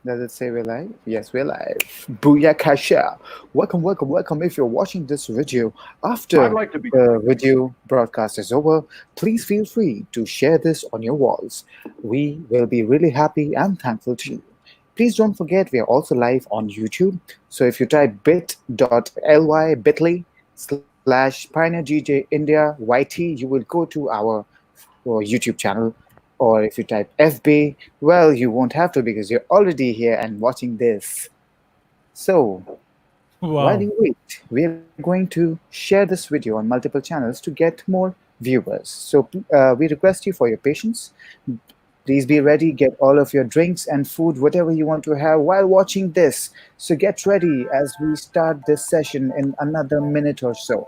Does it say we're live? Yes, we're live. Booyakasha. Welcome, welcome, welcome. If you're watching this video I'd after like to be. the video broadcast is over, please feel free to share this on your walls. We will be really happy and thankful to you. Please don't forget we are also live on YouTube. So if you type bit.ly/PioneerGJ India YT, you will go to our YouTube channel. Or if you type FB, well, you won't have to because you're already here and watching this. So, while Wow. you wait, we are going to share this video on multiple channels to get more viewers. So, we request you for your patience. Please be ready, get all of your drinks and food, whatever you want to have while watching this. So, get ready as we start this session in another minute or so.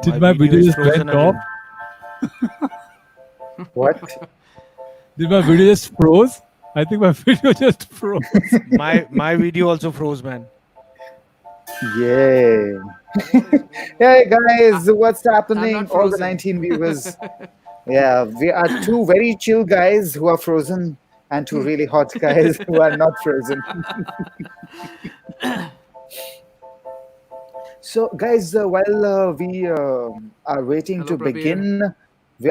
Did My my video video is just frozen went off? again. What? Did my video just froze? I think my video just froze. My video also froze, man. Yay. Hey guys, what's I'm happening? not All the frozen. 19 viewers. Yeah, we are two very chill guys who are frozen and two really hot guys who are not frozen. So, guys, while we are waiting Hello, to Prabir. begin,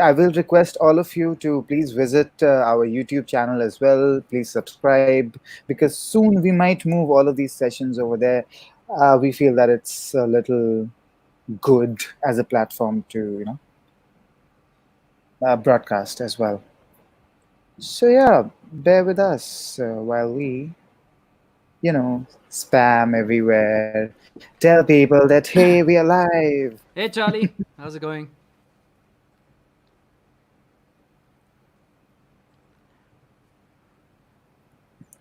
I will request all of you to please visit our YouTube channel as well. Please subscribe because soon we might move all of these sessions over there. We feel that it's a little good as a platform to, broadcast as well. So yeah, bear with us while we, spam everywhere, tell people that hey, we are live. Hey, Charlie. How's it going?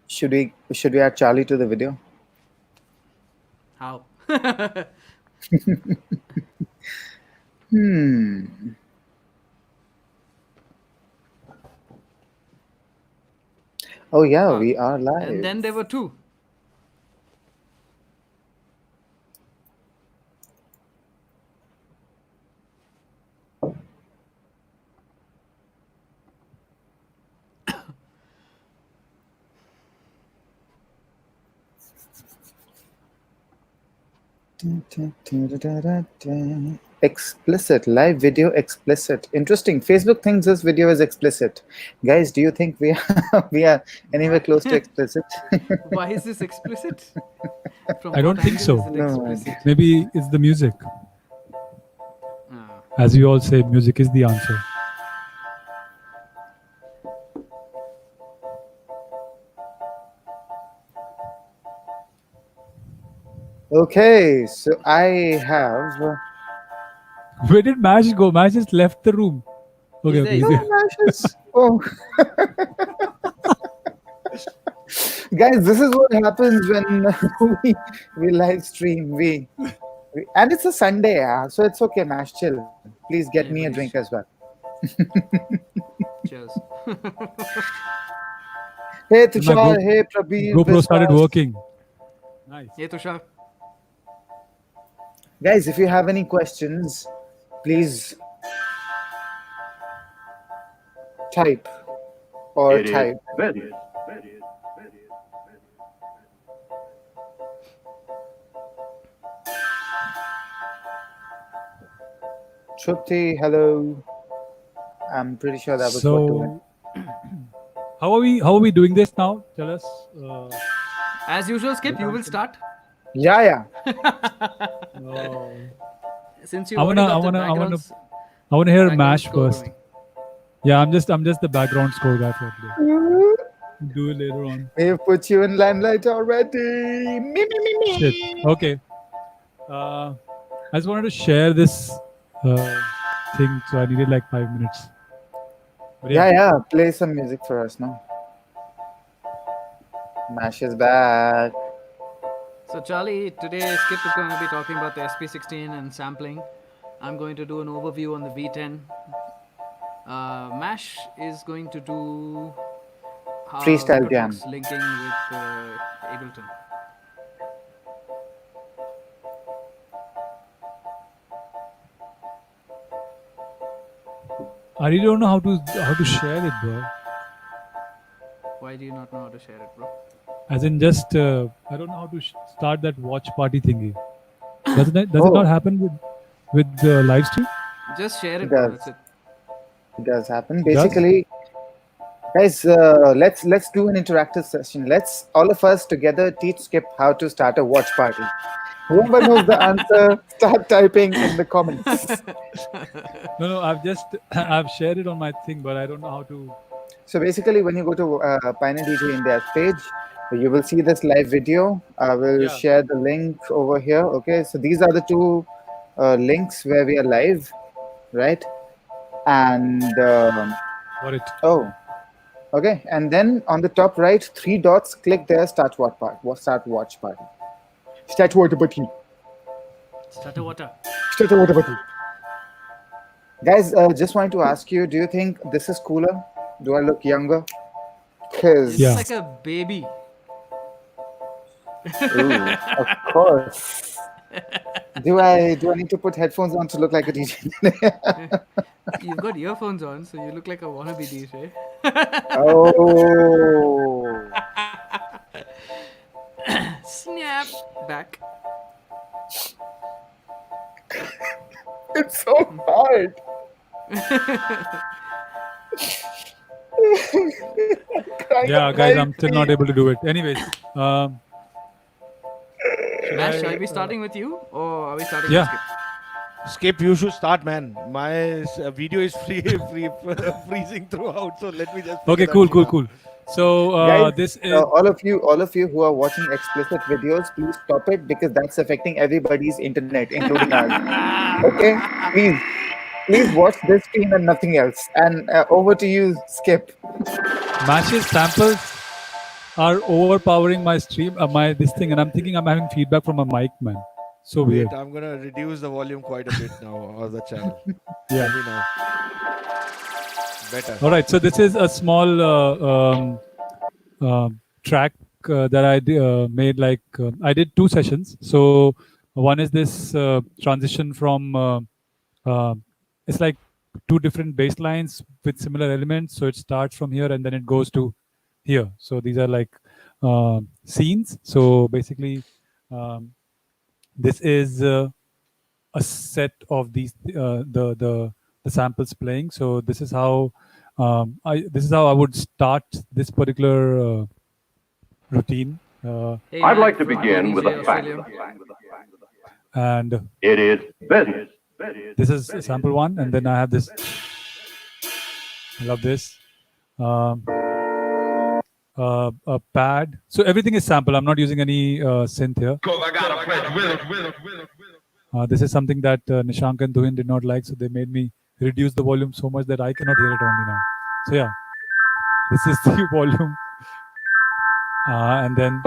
Should we add Charlie to the video? How? Hmm. Oh yeah, Ah, we are and live. then there were two. Explicit live video explicit. Interesting. Facebook thinks this video is explicit. Guys, do you think we are we are anywhere Why? close to explicit? Why is this explicit? From I what don't think angle is so. it No. explicit? Maybe it's the music. Ah, As we all say, music is the answer. Okay, so I have Where did Mash go? Mash just left the room. Okay, he's there. okay, He's he's no there. there. matches. Oh, guys, this is what happens when we live stream. And it's a Sunday, so it's okay, Mash. Chill. Please get me a Yeah, drink buddies. as well. Cheers. Hey And my Tushar, hey Prabir, GoPro started Viswas. working. Nice. Hey, Tushar. Guys, if you have any questions, please type or It is type. this. Trupti, hello. I'm pretty sure that was for Tuhin. So, how are we doing this now? Tell us. As usual, Skip, you will start. Yeah, yeah. Oh. Since you I already wanna, I got the wanna, I wanna, backgrounds, I wanna hear background Mash score first. going. Yeah, I'm just the background score guy for today. Do it later on. We've put you in limelight already. Me. Shit. Okay. I just wanted to share this thing, so I needed like 5 minutes. But Yeah. Play some music for us now. Mash is back. So, Charlie, today Skip is going to be talking about the SP16 and sampling. I'm going to do an overview on the V10. Mash is going to do Freestyle Good jam. Box linking with Ableton. I really don't know how to share it, bro. Why do you not know how to share it, bro? As in, just I don't know how to start that watch party thingy. Does it Oh. not happen with the live stream? Just share It it, bro. does. That's it. It does happen. It does? Basically, guys, let's do an interactive session. Let's all of us together teach Skip how to start a watch party. Whoever knows the answer, start typing in the comments. No, I've shared it on my thing, but I don't know how to. So basically, when you go to Pioneer DJ India's page, you will see this live video. I will Yeah. share the link over here. Okay, so these are the two links where we are live, right? And Got it. oh, okay, and then on the top right, three dots. Click there. Start watch party. Start watch party. Start watch party. Starter water. Start watch party. Guys, just wanted to ask you: do you think this is cooler? Do I look younger? You Cause Yeah. look like a baby. ooh, of course. Do I need to put headphones on to look like a DJ? You've got earphones on, so you look like a wannabe DJ. Oh, Snap back. it's so hard. Yeah, guys, I'm still not able to do it. Anyways, Ash, shall we be starting with you, or are we starting Yeah. with Skip? Skip, you should start, man. My video is freezing throughout. So let me just. okay, figure that cool. thing out. So Guys, this is all of you who are watching explicit videos, please stop it because that's affecting everybody's internet, including ours. Okay, please watch this stream and nothing else. And over to you, Skip. Mash's samples are overpowering my stream, my this thing, and I'm thinking I'm having feedback from a mic, man. So Wait, weird. I'm gonna reduce the volume quite a bit now of the channel. Yeah. Let me know. Better. All right, so this is a small track that I made. Like I did two sessions. So one is this transition from it's like two different bass lines with similar elements. So it starts from here and then it goes to here. So these are like scenes. So basically, this is a set of these the samples playing. So this is how I would start this particular routine. Hey, I'd Matt like to from begin with a DJ fact. Australia. And It is business. this is sample one, and then I have this. I love this. A pad. So everything is sample. I'm not using any synth here. This is something that Nishank and Tuhin did not like, so they made me reduce the volume so much that I cannot hear it only now. So yeah, this is the volume, and then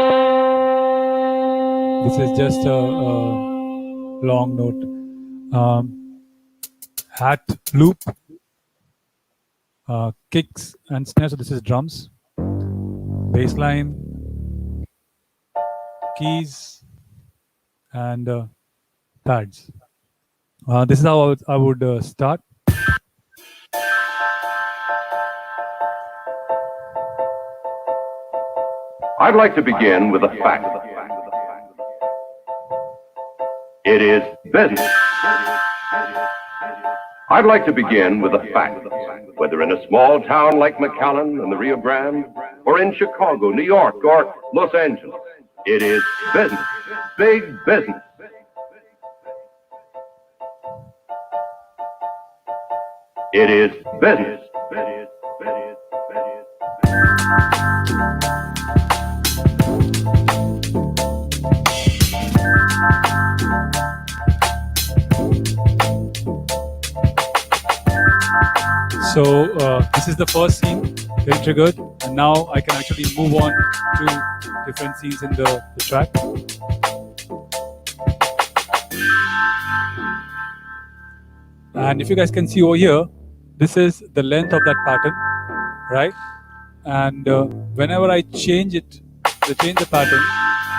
this is just a long note. Hat loop, kicks and snare. So this is drums, bass line, keys, and pads. This is how I would start. I'd like to begin with a fact. It is business. I'd like to begin with a fact. Whether in a small town like McAllen and the Rio Grande, or in Chicago, New York, or Los Angeles, it is business. Big business. It is business. So this is the first scene, very triggered, and now I can actually move on to different scenes in the track. And if you guys can see over here, this is the length of that pattern, right? and whenever I change the pattern,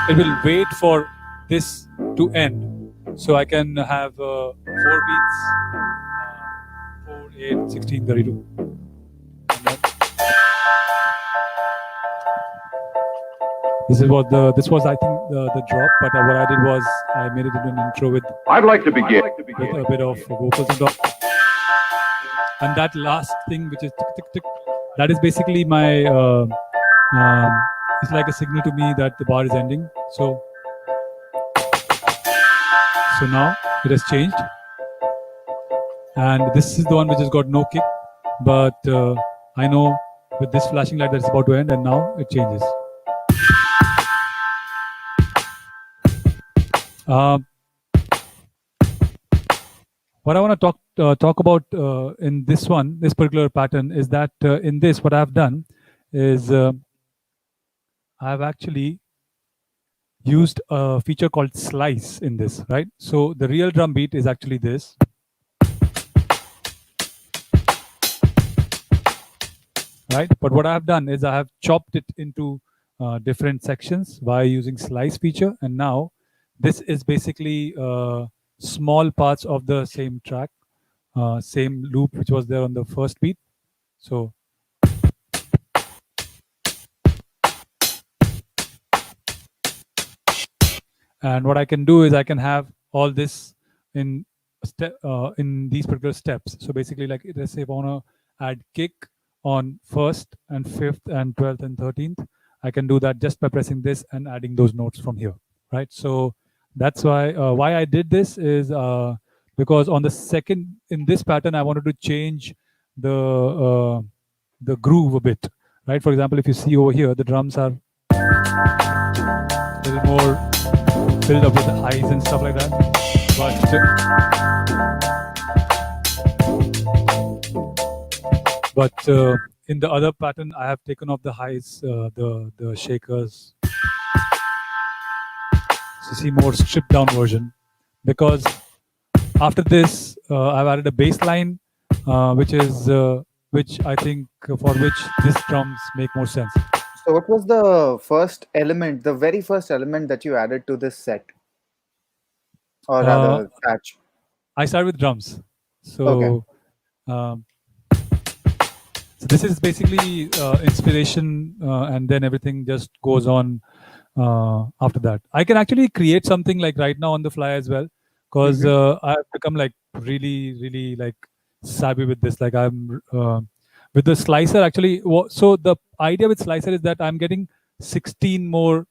it will wait for this to end, so I can have 4 beats, 4, 8, 16, 32. And then this was I think the drop, but what I did was I made it into an intro with I'd like to begin. a bit of vocals on top. And that last thing, which is tick, tick, tick, that is basically my, it's like a signal to me that the bar is ending. So now it has changed. And this is the one which has got no kick. But I know with this flashing light that it's about to end, and now it changes. What I want to talk about in this particular pattern, is that in this, what I've done is I've actually used a feature called slice in this, right? So the real drum beat is actually this. Right? But what I've done is I have chopped it into different sections by using slice feature. And now this is basically small parts of the same track, same loop which was there on the first beat. So and what I can do is I can have all this in these particular steps. So basically, like, let's say if I want to add kick on 1st and 5th and 12th and 13th, I can do that just by pressing this and adding those notes from here, right? So that's why I did this is because on the second, in this pattern, I wanted to change the groove a bit, right? For example, if you see over here, the drums are a little more filled up with highs and stuff like that. But in the other pattern, I have taken off the highs, the shakers. So see more stripped down version, because after this, I've added a bass line, which I think for which these drums make more sense. So what was the first element, the very first element that you added to this set? Or rather, patch? I started with drums. So, Okay. So this is basically inspiration, and then everything just goes on after that. I can actually create something like right now on the fly as well, because I've become like really like savvy with this. Like I'm with the slicer actually. So the idea with slicer is that I'm getting 16 more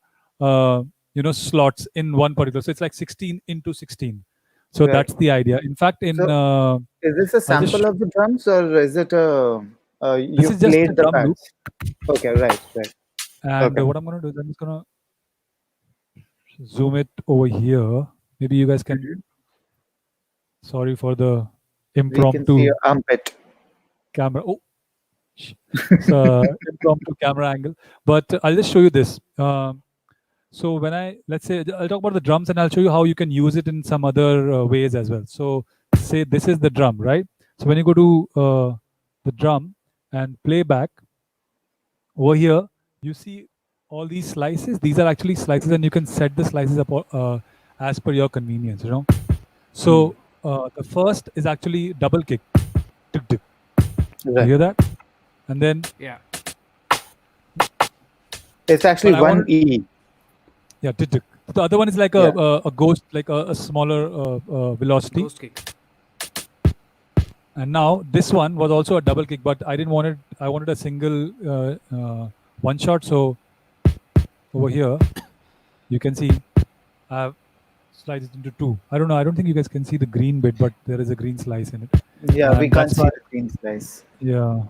slots in one particular. So it's like 16 into 16. So Right. that's the idea. In fact, in So is this a sample of the drums, or is it this you is just a played the drum loop. pads? Okay, right. And Okay. what I'm going to do is I'm just going to zoom it over here. Maybe you guys can. Sorry for the We can see impromptu your armpit. camera. Oh, so impromptu camera angle. But I'll just show you this. So when let's say I'll talk about the drums, and I'll show you how you can use it in some other ways as well. So say this is the drum, right? So when you go to the drum and play back, over here, you see all these slices. These are actually slices, and you can set the slices up as per your convenience, So the first is actually double kick. Tick, tick. You Right. hear that? And then Yeah. It's actually But I one wanted- E. yeah, tick, tick. The other one is like a ghost, like a smaller velocity. Ghost kick. And now this one was also a double kick, but I didn't want it. I wanted a single one shot. So over here, you can see I have sliced it into two. I don't know. I don't think you guys can see the green bit, but there is a green slice in it. Yeah, we And can't that's see why- the green slice. Yeah,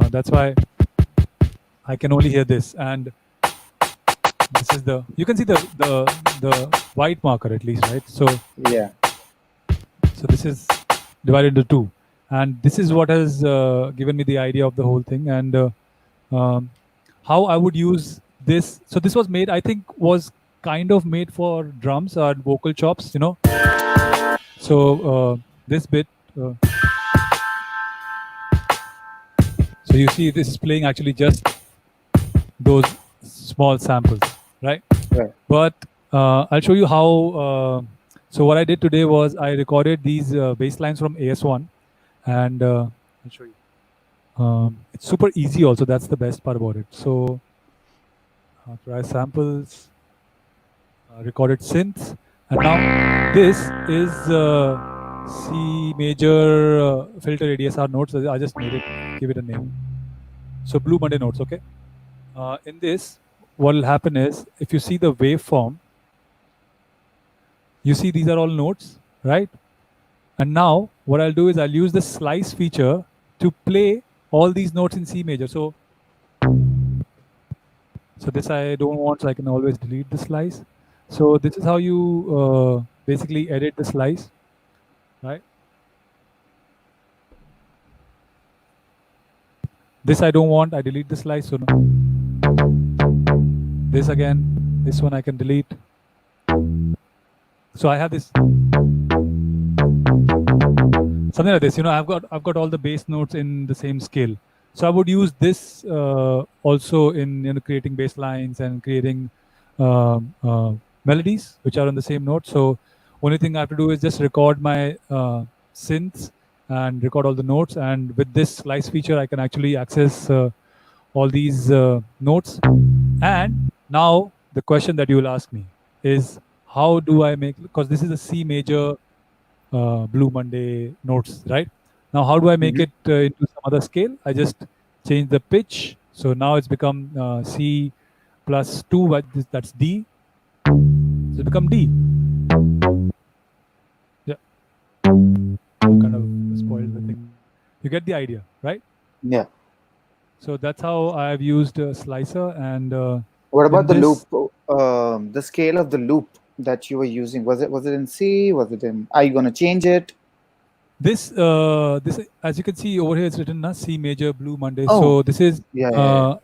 that's why I can only hear this. And this is you can see the white marker at least, right? So Yeah. this is divided into two, and this is what has given me the idea of the whole thing, and how I would use this. So this was made, I think, was kind of made for drums or vocal chops, So this bit. So you see, this is playing actually just those small samples, right? Right. But I'll show you how. So what I did today was I recorded these bass lines from AS1, and I'll show you. It's super easy. Also, that's the best part about it. So try samples, recorded synths, and now this is C major filter ADSR notes. I just made it, give it a name. So Blue Monday notes. Okay. In this, what will happen is if you see the waveform, you see these are all notes, right? And now what I'll do is I'll use the slice feature to play all these notes in C major. So this I don't want, so I can always delete the slice. So this is how you basically edit the slice, right? This I don't want, I delete the slice. So this again, this one I can delete. So I have this something like this. I've got all the bass notes in the same scale. So I would use this also in creating bass lines and creating melodies which are on the same note. So only thing I have to do is just record my synths and record all the notes. And with this slice feature, I can actually access all these notes. And now the question that you will ask me is, how do I make? Because this is a C major Blue Monday notes, right? Now, how do I make it into some other scale? I just change the pitch. So now it's become C plus 2, but that's D. So it's become D. Yeah. Kind of spoiled the thing. You get the idea, right? Yeah. So that's how I've used Slicer. And What about in the loop? this, The scale of the loop that you were using, was it in C? Was it in? Are you going to change it? this as you can see over here, it's written as C major Blue Monday. Oh, So this is yeah, yeah, yeah.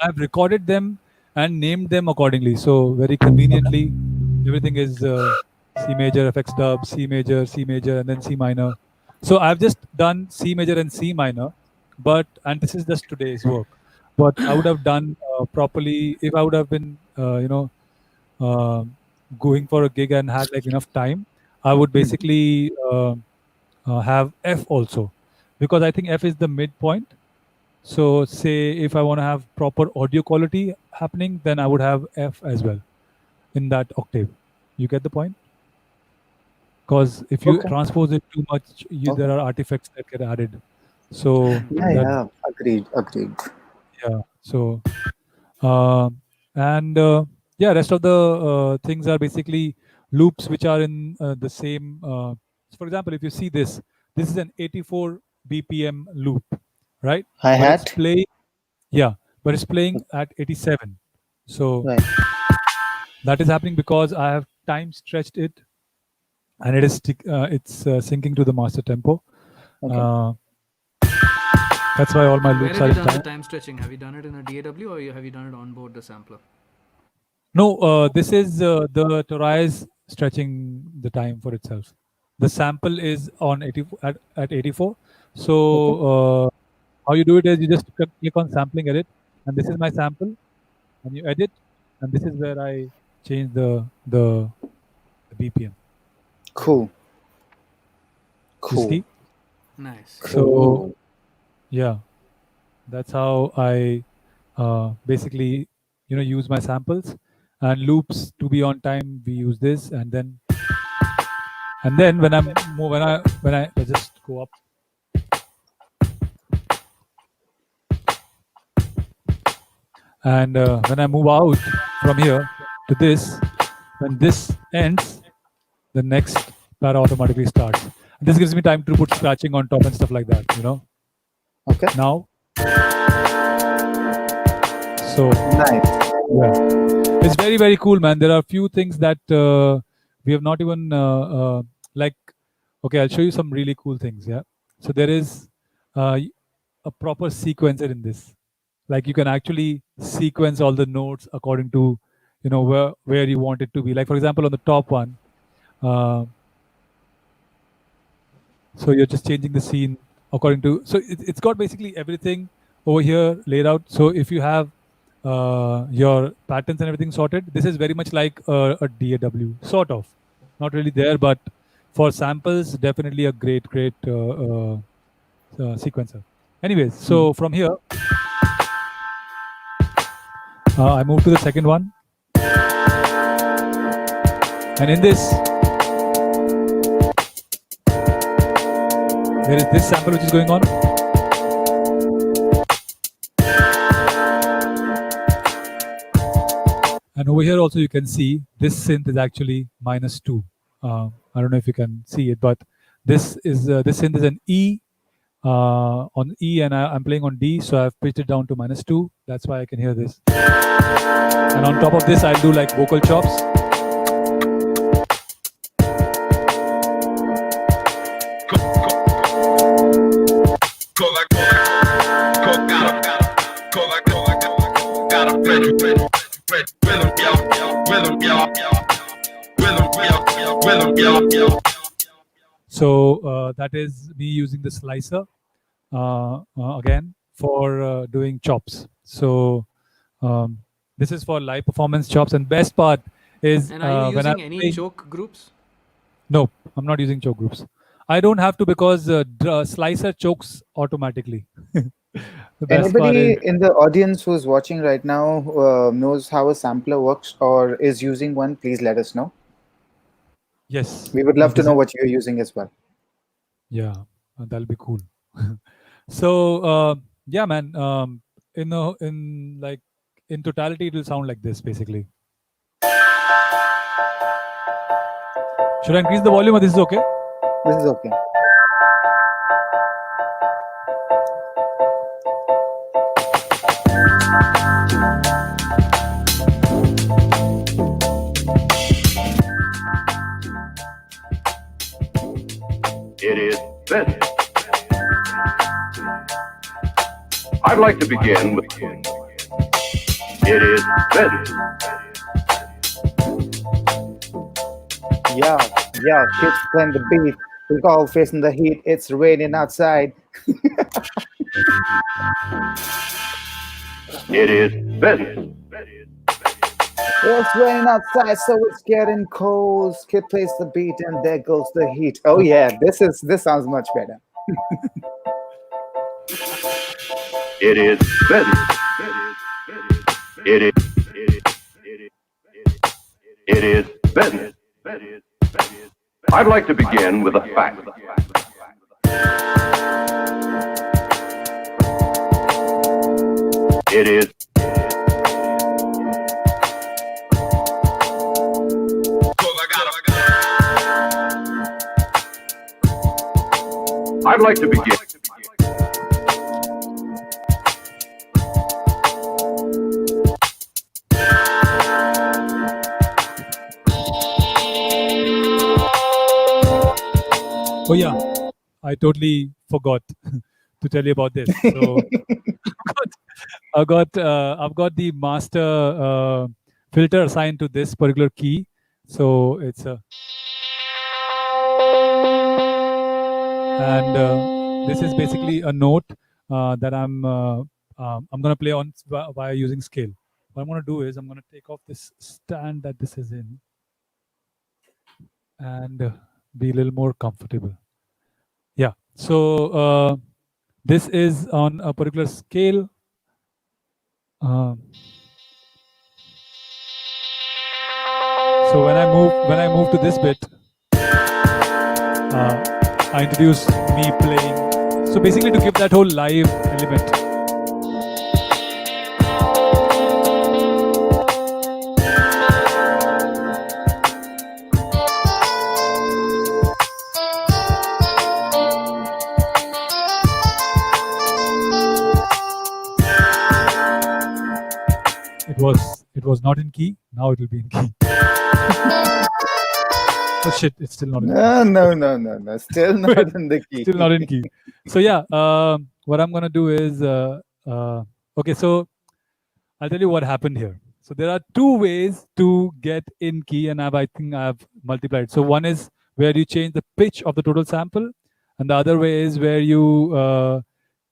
I've recorded them and named them accordingly. So very conveniently, everything is C major, FX dub, C major, and then C minor. So I've just done C major and C minor, and this is just today's work. But I would have done properly if I would have been uh, going for a gig and had like enough time. I would basically have F also, because I think F is the midpoint. So say if I want to have proper audio quality happening, then I would have F as well in that octave. You get the point? Because if you Okay. transpose it too much, Okay. there are artifacts that get added. So Yeah, that, yeah. Agreed. Agreed. yeah. So and yeah, rest of the things are basically loops which are in the same. For example, if you see this is an 84 BPM loop, right? Hi But it's hat. playing, yeah, but it's playing at 87. So Right. that is happening because I have time stretched it, and it's syncing to the master tempo. Okay. Uh, that's why all my Where loops have are you in done the time. time stretching? Have you done it in a DAW, or have you done it on board the sampler? No, this is the Torais stretching the time for itself. The sample is on 84 at 84. So Okay. how you do it is you just click on sampling edit, and this is my sample, and you edit, and this is where I change the BPM. Cool. You Cool. see? Nice. So Cool. yeah, that's how I basically use my samples and loops to be on time. We use this, and then when I let's just go up, and when I move out from here to this, when this ends, the next para automatically starts. This gives me time to put scratching on top and stuff like that. Okay. Now, so Nice. yeah, it's very very cool, man. There are a few things that we have not even like. Okay, I'll show you some really cool things. Yeah, so there is uh, a proper sequencer in this. Like you can actually sequence all the notes according to where you want it to be. Like for example, on the top one, uh, so you're just changing the scene according to. So it's got basically everything over here laid out. So if you have your patterns and everything sorted. This is very much like a DAW, sort of. Not really there, but for samples, definitely a great sequencer. Anyways, so from here, I move to the second one. And in this, there is this sample which is going on. And over here also you can see this synth is actually -2. I don't know if you can see it, but this synth is an E on E, and I'm playing on D, so I've pitched it down to -2. That's why I can hear this. And on top of this, I'll do like vocal chops. So that is me using the slicer again for doing chops. So this is for live performance chops, and best part is And are you when using I'm any playing, choke groups? no, I'm not using choke groups. I don't have to because slicer chokes automatically. The best part is Anybody in the audience who's watching right now knows how a sampler works or is using one, please let us know. yes. We would love to This know is, what you're using as well. yeah, that'll be cool. So yeah, man. In totality, it will sound like this basically. Should I increase the volume or this is okay? This is okay. It is business. I'd like to begin with it is business. Yeah, yeah, kids playing the beat. We're all facing the heat. It's raining outside. It is business. It's raining outside, so it's getting cold. Kid plays the beat, and there goes the heat. Oh yeah, this sounds much better. It is business. It is it is business. I'd like to begin with a fact. It is I'd like to begin. Oh yeah, I totally forgot to tell you about this. So I've got the master filter assigned to this particular key. So it's a and this is basically a note that I'm gonna play on via using scale. What I'm gonna do is I'm gonna take off this stand that this is in and be a little more comfortable. Yeah. So this is on a particular scale. So when I move to this bit, I introduce me playing. So basically to give that whole live element. It was not in key. Now it will be in key. Oh shit! It's still not in key. No. Still not in the key. Still not in key. So yeah, what I'm gonna do is okay. So I'll tell you what happened here. So there are two ways to get in key, and I think I've multiplied. So one is where you change the pitch of the total sample, and the other way is where you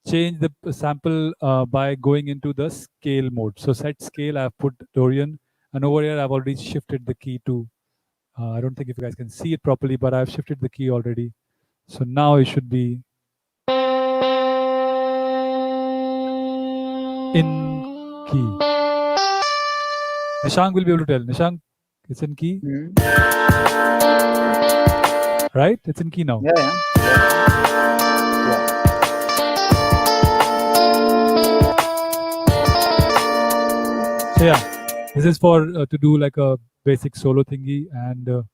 change the sample by going into the scale mode. So set scale, I've put Dorian, and over here I've already shifted the key to, I don't think if you guys can see it properly, but I've shifted the key already. So now it should be in key. Nishank will be able to tell. Nishank, it's in key, right? It's in key now. Yeah, yeah. So yeah, this is for to do like a basic solo thingy, and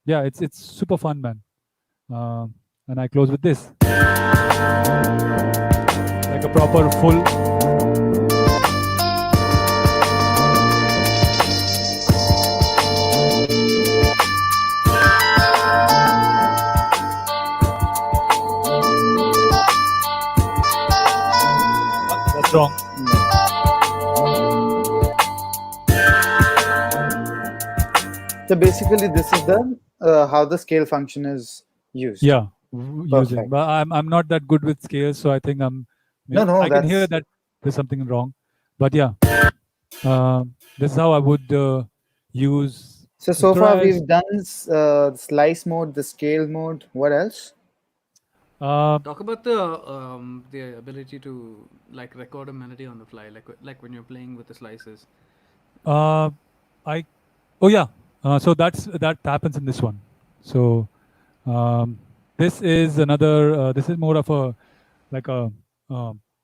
yeah, it's super fun, man. And I close with this, like a proper full. That's wrong. So basically, this is the how the scale function is used. Yeah, using. But I'm not that good with scales, so I think I'm. No, I can hear that there's something wrong, but yeah, this is how I would use. So far we've done slice mode, the scale mode. What else? Talk about the ability to like record a melody on the fly, like when you're playing with the slices. So that happens in this one. So this is another. This is more of a like a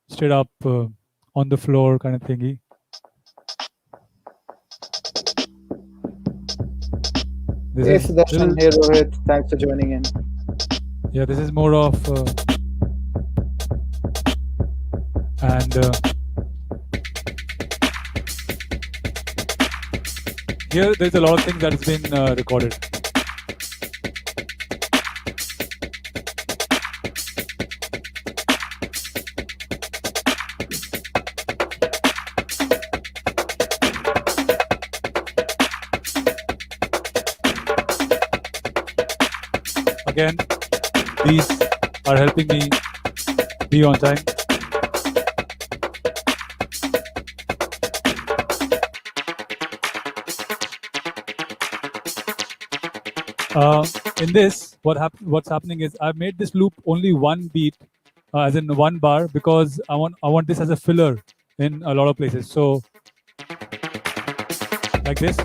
straight up on the floor kind of thingy. Hey Sudarshan, hey Rohit, thanks for joining in. Yeah, this is more of and here there's a lot of things that has been recorded. Again, these are helping me be on time. In this, what's happening is I've made this loop only one beat, as in one bar, because I want this as a filler in a lot of places. So like this.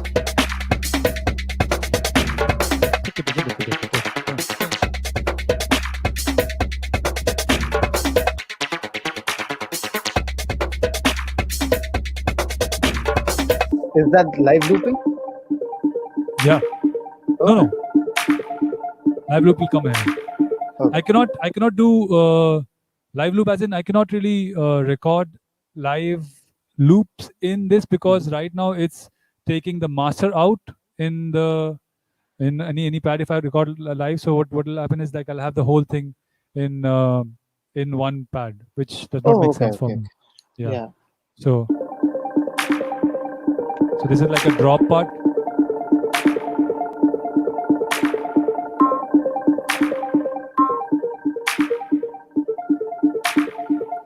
Is that live looping? Yeah. No. Live loop will come in. Okay. I cannot do live loop, as in I cannot really record live loops in this, because right now it's taking the master out in any pad if I record live. So what will happen is like I'll have the whole thing in one pad, which does not make sense for me. Yeah. So this is like a drop part.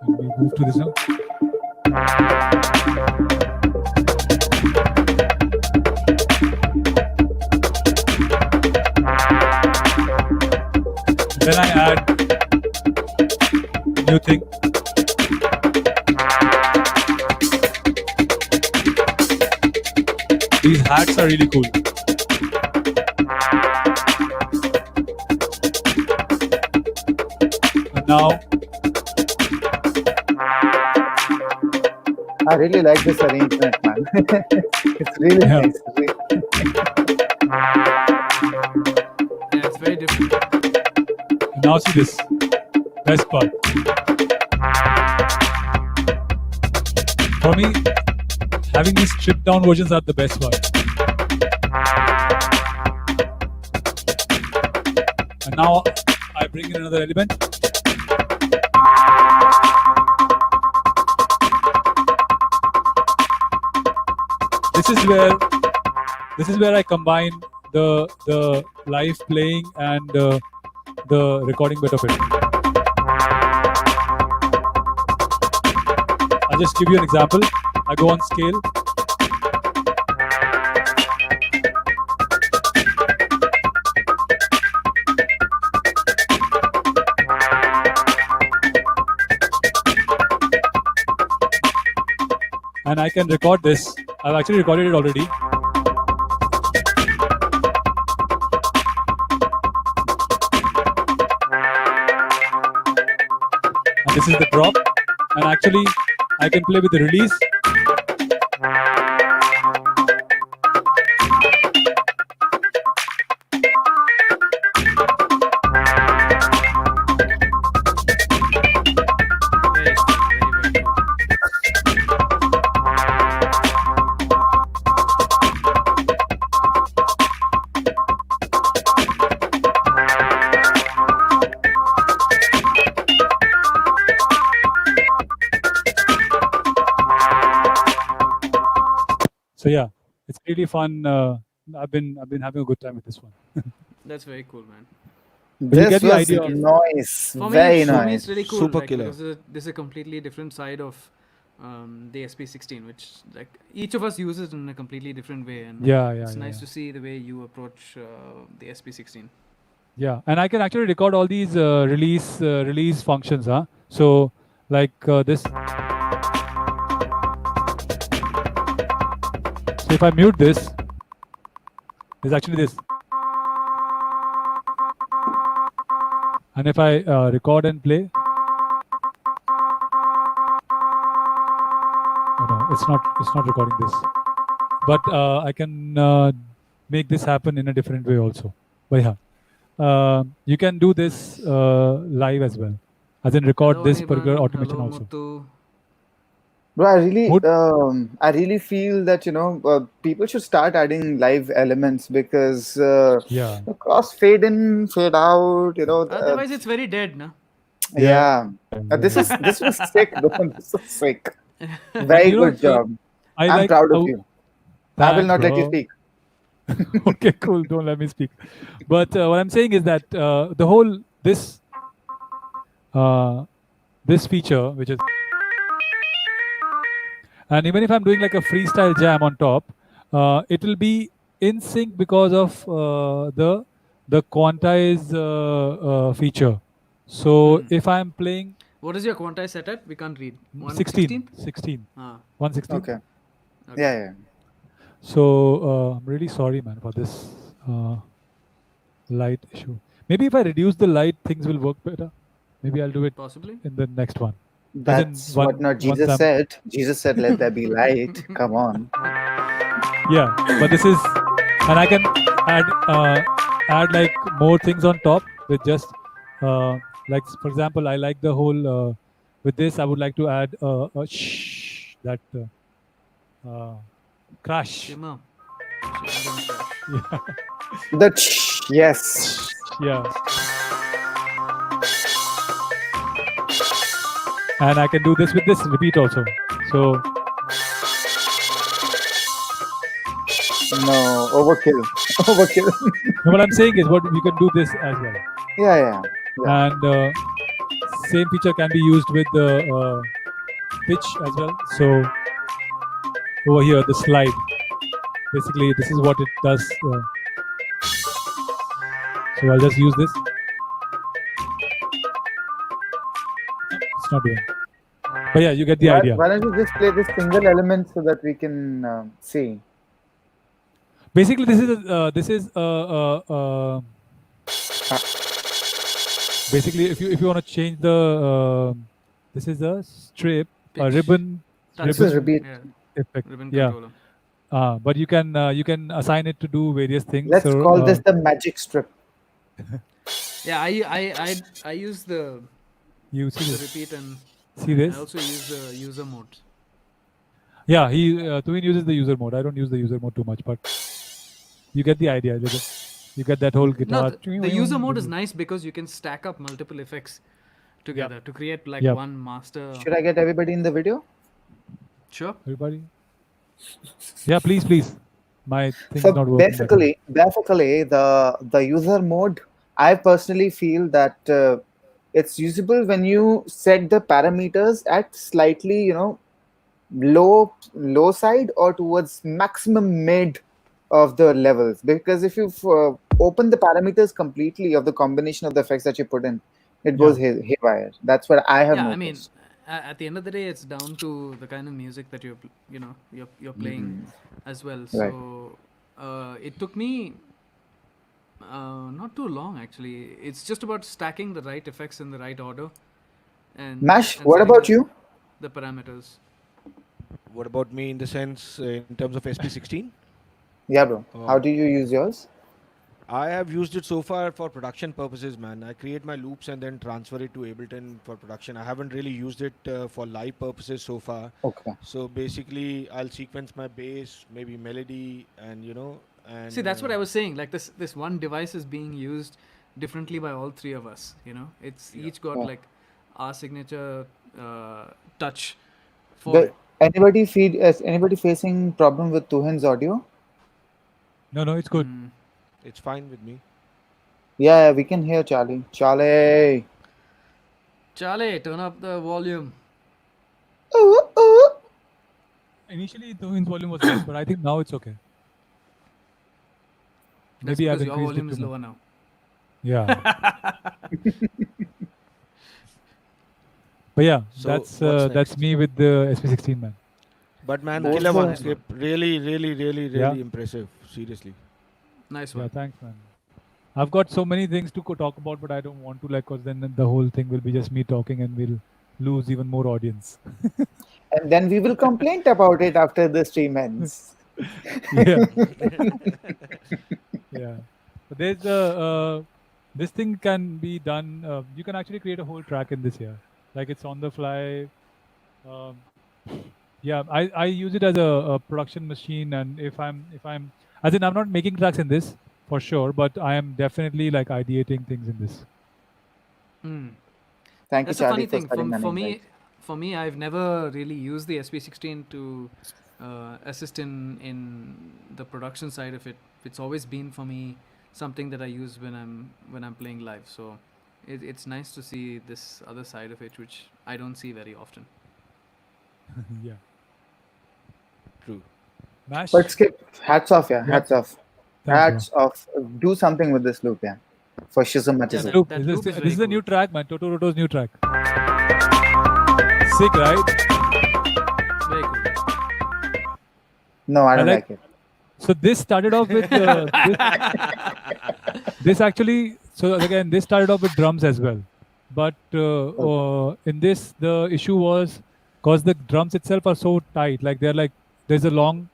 And we move to this now. Then I add a new thing. These hats are really cool. And now, I really like this arrangement, man. It's really nice. Yeah, it's very different. And now see this. Best part. For me, having these stripped down versions are the best part. And now I bring in another element. This is where I combine the live playing and the recording bit of it. I'll just give you an example. I go on scale. And I can record this. I've actually recorded it already. And this is the drop. And actually, I can play with the release. Very cool. Very cool. So yeah, it's really fun. I've been having a good time with this one. That's very cool, man. But you This get the was idea of- nice, For very me, for me, nice. it's really cool. Super like, killer. because this is a completely different side of the SP16, which like each of us uses in a completely different way, and Yeah, it's yeah, nice yeah. to see the way you approach the SP16. Yeah, and I can actually record all these release functions, huh? So like this. So if I mute this, there's actually this. And if I record and play, oh no, it's not recording this. But I can make this happen in a different way also. But yeah. You can do this live as well, as in record Hello, this particular Anirban. automation Hello, also. Muthu. But Would I really feel that people should start adding live elements because yeah, cross fade in, fade out. Otherwise, it's very dead, no? Yeah. This was sick. Though. This was sick. Very you know, good job. I I'm like. proud of Oh, you. I will thanks, not let you bro. speak. Okay, cool. Don't let me speak. But what I'm saying is that the whole this feature, which is, and even if I'm doing like a freestyle jam on top, it will be in sync because of the quantize feature. So if I'm playing What is your quantize set at? We can't read. 16, 116? 16, Ah, 116. Okay. okay. Yeah. So I'm really sorry, man, for this light issue. Maybe if I reduce the light, things will work better. Maybe I'll do it Possibly. in the next one. As in That's what not once Jesus I'm, said. Jesus said, "Let there be light." Come on. yeah, but this is, and I can add like more things on top with just like for example, I like the whole with this. I would like to add a shh that crash. Shimmer. Shimmer and crash. Yeah, Yes. yeah. And I can do this with this repeat also. So No, overkill. Overkill. no, what I'm saying is, what we can do this as well. Yeah. And same feature can be used with the pitch as well. So over here, the slide. Basically, this is what it does. So I'll just use this. It's not doing. But yeah, you get the idea. Why don't you just play this single element so that we can see? Basically, this is basically if you want to change the this is a strip, a Pitch. ribbon That's This is repeat. Yeah, effect. ribbon Yeah. controller. But you can assign it to do various things. Let's So, call this the magic strip. Yeah, I use the you see this. repeat, and See I this? also use the user mode. Yeah, Tuhin uses the user mode. I don't use the user mode too much, but you get the idea. You get that whole guitar. No, the user mode is nice because you can stack up multiple effects together to create like Yep. one master. Should I get everybody in the video? Sure. Everybody? Yeah, please. My thing's So not working. that well. basically, the user mode, I personally feel that it's usable when you set the parameters at slightly, low side or towards maximum mid of the levels, because if you open the parameters completely of the combination of the effects that you put in, it Yeah. goes haywire. That's what I have Yeah, I mean, noticed. at the end of the day, it's down to the kind of music that you're playing as well. Right. So it took me not too long actually. It's just about stacking the right effects in the right order Mash, and what setting about you? the parameters. What about me in the sense in terms of SP16? Yeah, bro. How Uh, do you use yours? I have used it so far for production purposes, man. I create my loops and then transfer it to Ableton for production. I haven't really used it for live purposes so far. Okay. So basically, I'll sequence my bass, maybe melody, and See, and that's what I was saying. Like this one device is being used differently by all three of us. It's yeah. each got Yeah. like our signature touch for The it. anybody feed is anybody facing problem with Tuhin's audio? No, no, it's good. Mm. It's fine with me. Yeah, we can hear Charlie. Charlie. Charlie, turn up the volume. Ooh, ooh. Initially, the volume was less, but I think now it's okay. That's Maybe I've because your increased it volume too is much. lower now. Yeah. But yeah, So that's what's that's next? me with the SP16, man. But man, What's killer Nice, the one, nice Skip. one, Really, really, really, Yeah. really impressive. Seriously. nice Yeah, one. thanks, man. I've got so many things to talk about, but I don't want to, like, cause then the whole thing will be just me talking, and we'll lose even more audience. And then we will complain about it after the stream ends. Yeah, yeah. But there's this thing can be done. You can actually create a whole track in this here, like it's on the fly. Um, yeah, I use it as a production machine, and if I'm as in I'm not making tracks in this for sure, but I am definitely like ideating things in this. Mm. Thank you, That's the Charlie, funny for thing. starting an invite. For me, I've never really used the SP16 to assist in the production side of it. It's always been for me something that I use when I'm playing live. So it's nice to see this other side of it, which I don't see very often. Yeah, True. Mash. But Skip, hats off, yeah, Yeah, hats off. thanks, bro. Hats off. Do something with this loop, yeah. For Shizum Yeah, This Matizum. loop. that loop is This very is a cool. new track, man. Totoro's new track. Sick, right? Very cool. No, I I don't like. like it. So this started off with this actually. So again, this started off with drums as well, but Okay. in this the issue was because the drums itself are so tight. Like they're like there's a long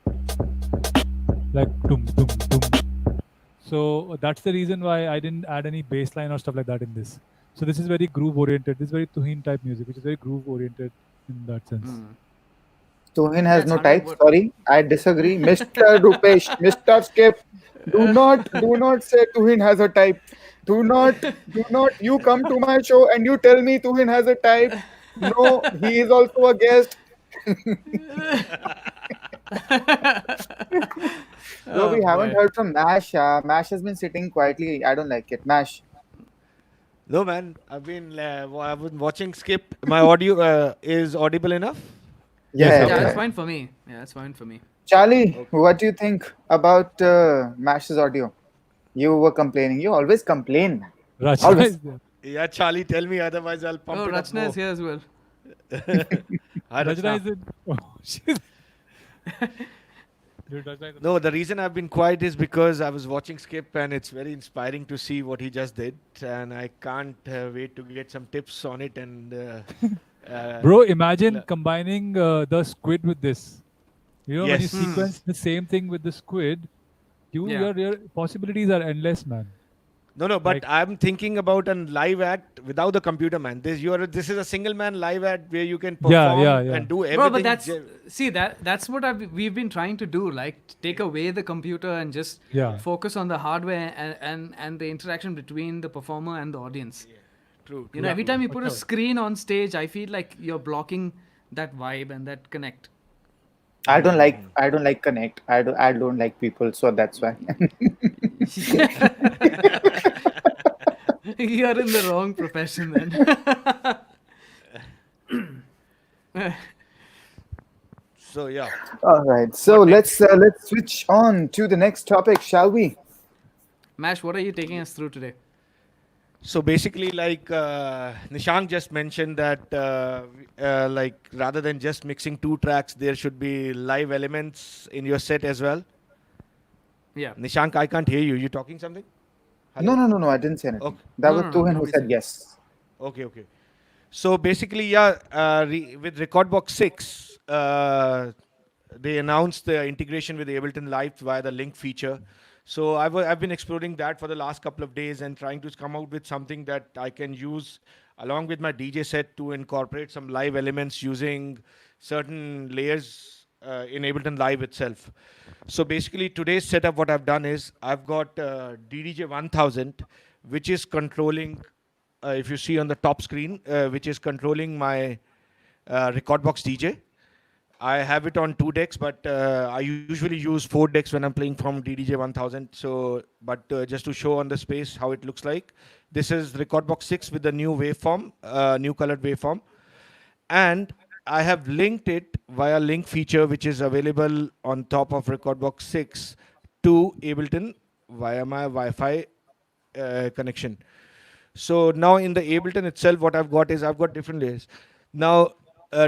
like dum dum dum. So that's the reason why I didn't add any bass line or stuff like that in this. So this is very groove oriented. This is very Tuhin type music, which is very groove oriented in that sense. Mm. Tuhin Yeah, has it's no hardly type. what. Sorry, I disagree. Mr. Rupesh, Mr. Skip, do not say Tuhin has a type. Do not. You come to my show and you tell me Tuhin has a type. No, he is also a guest. Bro, Oh we haven't boy. heard from Mash. Mash has been sitting quietly. I don't like it. Mash. No, man. I've been watching Skip. My audio is audible enough. Yes, Yeah, up Yeah, to it's yeah. now. fine for me. Yeah, it's fine for me. Charlie, Okay. what do you think about Mash's audio? You were complaining. You always complain, man. Rachna Always. is there. Yeah, Charlie, tell me. Otherwise, I'll Oh, pump it up Rachna is more. here as well. Hi, Rachna Rachna. is in. Oh, shit. Dude, Rachna is No, the reason I've been quiet is because I was watching Skip and it's very inspiring to see what he just did. And I can't wait to get some tips on it. And Bro, imagine l- combining the squid with this. You know, when you yes. Hmm. sequence the same thing with the squid, Yeah. your possibilities are endless, man. No, no, but Like, I'm thinking about a live act without the computer, man. This is a single man live act where you can yeah, yeah, perform yeah. and do Bro, but everything. that's what we've been trying to do. Like, take away the computer and just Yeah. focus on the hardware and the interaction between the performer and the audience. True, You true, know, Yeah, every true. time you for put a sure. screen on stage, I feel like you're blocking that vibe and that connect. I don't like connect. I don't like people, so that's why. You're in the wrong profession then. So yeah, All right. So what next? let's switch on to the next topic, shall we? Mash, what are you taking us through today? So basically, like Nishank just mentioned that, like rather than just mixing two tracks, there should be live elements in your set as well. Yeah. Nishank, I can't hear you. You talking something? No, Hello? no, no, no. I didn't say anything. Okay, That No, was no, no. Tuhin who Nobody said said. yes. okay, okay. So basically, yeah, with Recordbox 6, they announced the integration with Ableton Live via the link feature. So I've been exploring that for the last couple of days and trying to come out with something that I can use along with my DJ set to incorporate some live elements using certain layers in Ableton Live itself. So basically, today's setup, what I've done is I've got DDJ 1000, which is controlling, if you see on the top screen, which is controlling my Recordbox DJ. I have it on two decks, but I usually use four decks when I'm playing from DDJ 1000. So, but just to show on the space how it looks like, this is Recordbox 6 with the new waveform, new colored waveform, and I have linked it via link feature, which is available on top of Recordbox 6 to Ableton via my Wi-Fi connection. So now in the Ableton itself, what I've got is I've got different layers. Now,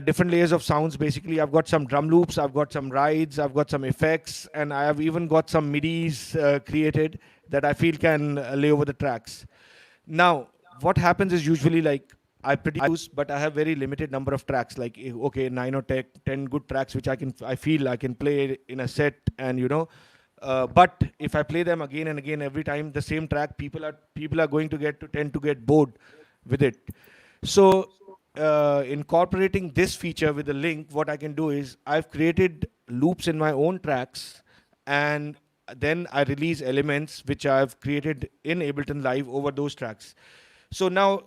different layers of sounds. Basically, I've got some drum loops, I've got some rides, I've got some effects, and I have even got some MIDIs created that I feel can lay over the tracks. Now, what happens is usually like I produce, but I have very limited number of tracks. Like okay, 9 or 10 good tracks, which I feel I can play in a set, and but if I play them again and again every time the same track, people are going to tend to get bored with it. So incorporating this feature with the link, what I can do is I've created loops in my own tracks, and then I release elements which I've created in Ableton Live over those tracks. So now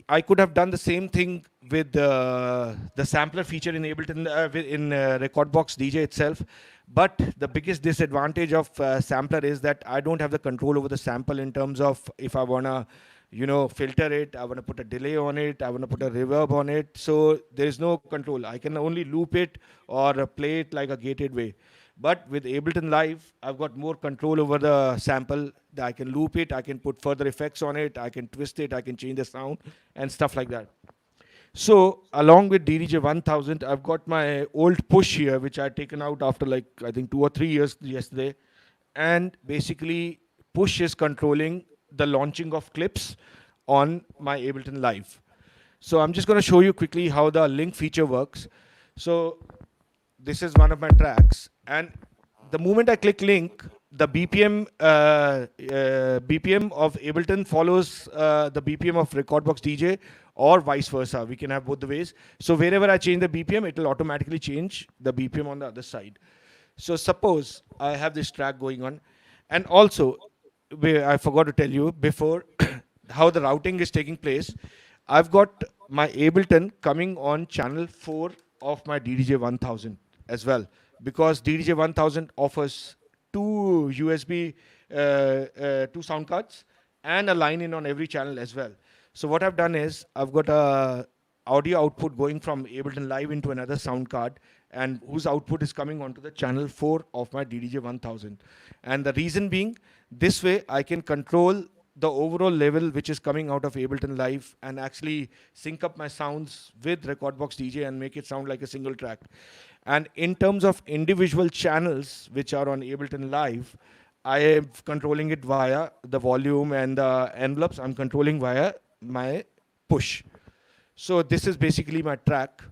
I could have done the same thing with the sampler feature in Ableton in Recordbox DJ itself, but the biggest disadvantage of sampler is that I don't have the control over the sample in terms of if I wanna filter it, I want to put a delay on it, I want to put a reverb on it. So there is no control. I can only loop it or play it like a gated way. But with Ableton Live, I've got more control over the sample. I can loop it, I can put further effects on it, I can twist it, I can change the sound and stuff like that. So along with DDJ 1000, I've got my old push here, which I'd taken out after like I think 2 or 3 years yesterday. And basically, push is controlling the launching of clips on my Ableton Live. So I'm just going to show you quickly how the link feature works. So this is one of my tracks, and the moment I click link, the BPM of Ableton follows the BPM of Recordbox DJ, or vice versa. We can have both the ways. So wherever I change the BPM, it will automatically change the BPM on the other side. So suppose I have this track going on, and also I forgot to tell you before how the routing is taking place. I've got my Ableton coming on channel 4 of my DDJ 1000 as well, because DDJ 1000 offers two USB, two sound cards, and a line in on every channel as well. So what I've done is I've got a audio output going from Ableton Live into another sound card, and whose output is coming onto the channel 4 of my DDJ 1000. And the reason being, this way I can control the overall level which is coming out of Ableton Live and actually sync up my sounds with Recordbox DJ and make it sound like a single track. And in terms of individual channels which are on Ableton Live, I am controlling it via the volume and the envelopes. I'm controlling via my push. So this is basically my track.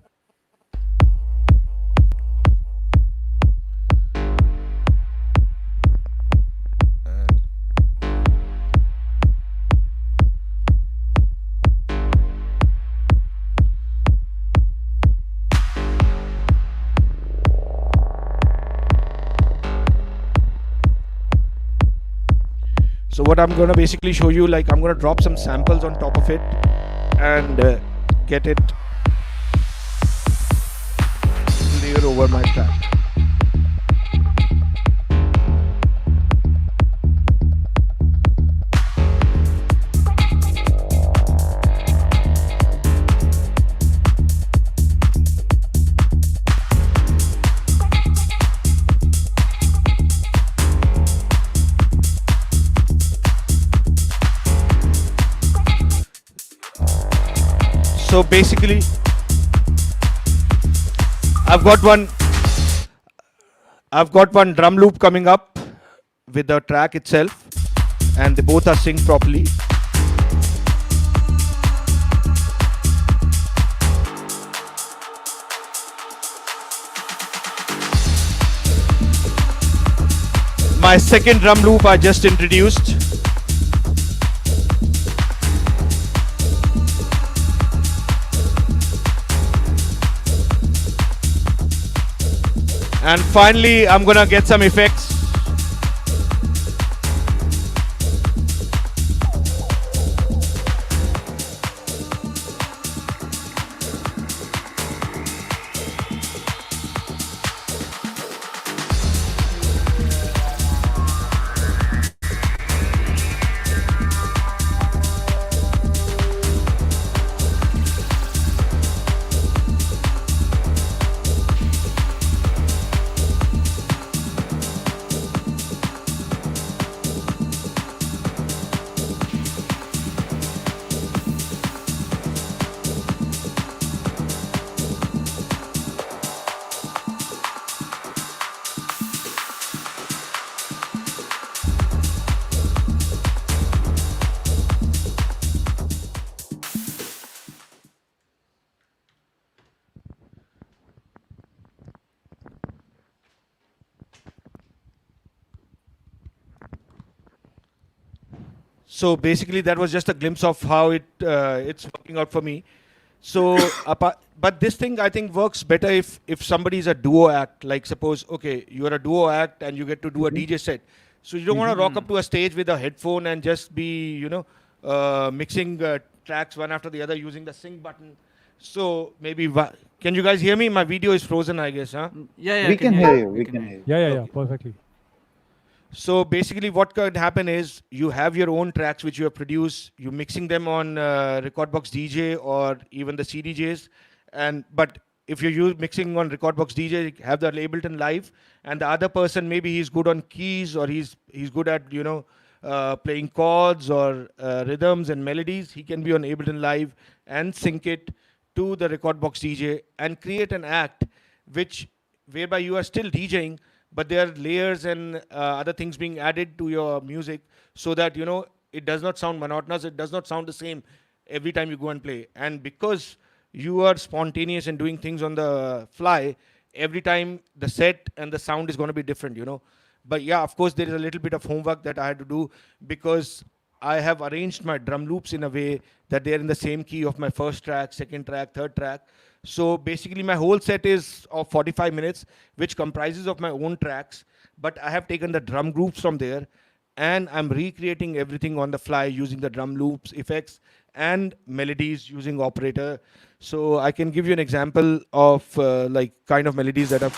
So what I'm going to basically show you, like I'm going to drop some samples on top of it and get it layer over my track. So basically, I've got one. I've got one drum loop coming up with the track itself, and they both are synced properly. My second drum loop I just introduced. And finally, I'm gonna get some effects. So basically, that was just a glimpse of how it's working out for me. So, but this thing I think works better if somebody is a duo act. Like suppose, okay, you are a duo act and you get to do a DJ set. So you don't want to rock up to a stage with a headphone and just be, mixing tracks one after the other using the sync button. So maybe, can you guys hear me? My video is frozen, I guess, huh? Yeah, We can hear you. We can hear you. Yeah, perfectly. So basically, what could happen is you have your own tracks which you have produced. You're mixing them on Recordbox DJ or even the CDJs, and but if you're mixing on Recordbox DJ, have the Ableton Live, and the other person maybe he's good on keys or he's good at playing chords or rhythms and melodies. He can be on Ableton Live and sync it to the Recordbox DJ and create an act which whereby you are still DJing, but there are layers and other things being added to your music so that it does not sound monotonous, it does not sound the same every time you go and play. And because you are spontaneous and doing things on the fly, every time the set and the sound is going to be different. But yeah, of course there is a little bit of homework that I had to do because I have arranged my drum loops in a way that they are in the same key of my first track, second track, third track. So basically, my whole set is of 45 minutes, which comprises of my own tracks. But I have taken the drum groups from there, and I'm recreating everything on the fly using the drum loops, effects, and melodies using operator. So I can give you an example of like kind of melodies that I've.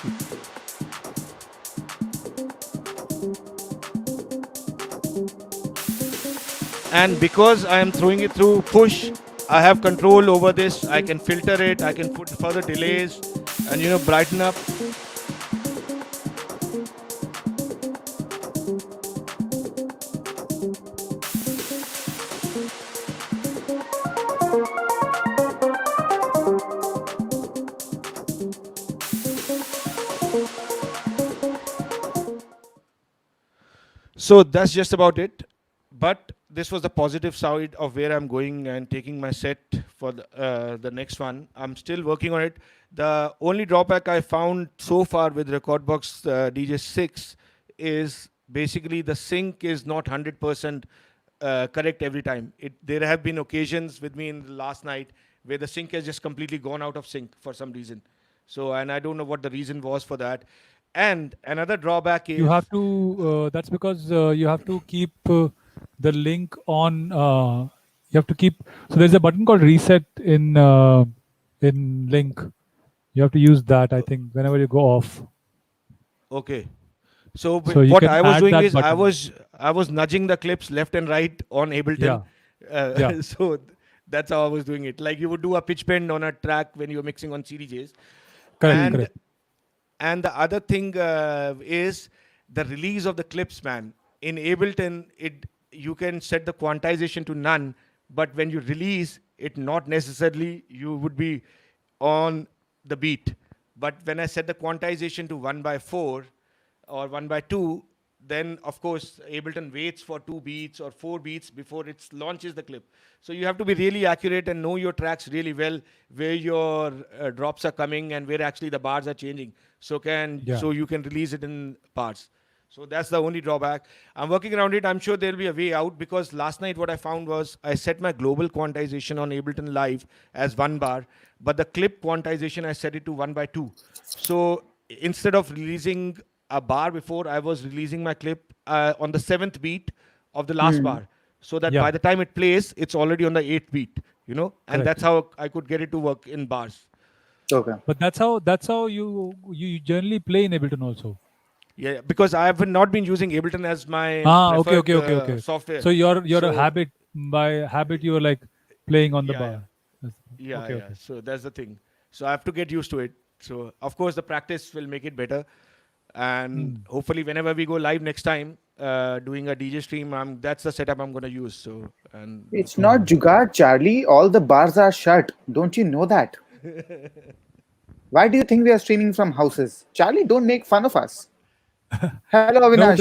And because I am throwing it through push, I have control over this. I can filter it, I can put further delays and brighten up. So that's just about it. But this was the positive side of where I'm going and taking my set for the next one. I'm still working on it. The only drawback I found so far with Recordbox DJ 6 is basically the sync is not 100% correct every time. There have been occasions with me in the last night where the sync has just completely gone out of sync for some reason. So, and I don't know what the reason was for that. And another drawback is You have to. That's because you have to keep the link on. You have to keep. So there's a button called reset in link. You have to use that. I think whenever you go off. okay. So So you what can I was add doing that is button. I was nudging the clips left and right on Ableton. Yeah. So that's how I was doing it. Like you would do a pitch bend on a track when you're mixing on CDJs. Correct. And Correct. and the other thing is the release of the clips, man. In Ableton, you can set the quantization to none, but when you release, it not necessarily you would be on the beat. But when I set the quantization to 1 by 4 or 1 by 2, then of course Ableton waits for 2 beats or 4 beats before it launches the clip. So you have to be really accurate and know your tracks really well, where your drops are coming and where actually the bars are changing. Yeah. So you can release it in parts. So that's the only drawback. I'm working around it. I'm sure there'll be a way out, because last night what I found was I set my global quantization on Ableton Live as 1 bar, but the clip quantization I set it to 1 by 2. So instead of releasing a bar before, I was releasing my clip on the 7th beat of the last Hmm. bar, so that by Yeah. the time it plays, it's already on the 8th beat, and that's Correct. how I could get it to work in bars. Okay. But that's how you generally play in Ableton also. Yeah, because I have not been using Ableton as my Ah, okay, preferred okay, okay, okay. software. So you're a So habit by habit you're like playing on the yeah, yeah, bar. That's- yeah, Okay, yeah. okay. So that's the thing. So I have to get used to it. So of course the practice will make it better, and Hmm. hopefully whenever we go live next time, doing a DJ stream, that's the setup I'm gonna use. So and It's not Oh. Jugaad, Charlie. All the bars are shut. Don't you know that? Why do you think we are streaming from houses? Charlie, don't make fun of us. Hello, No, Avinash.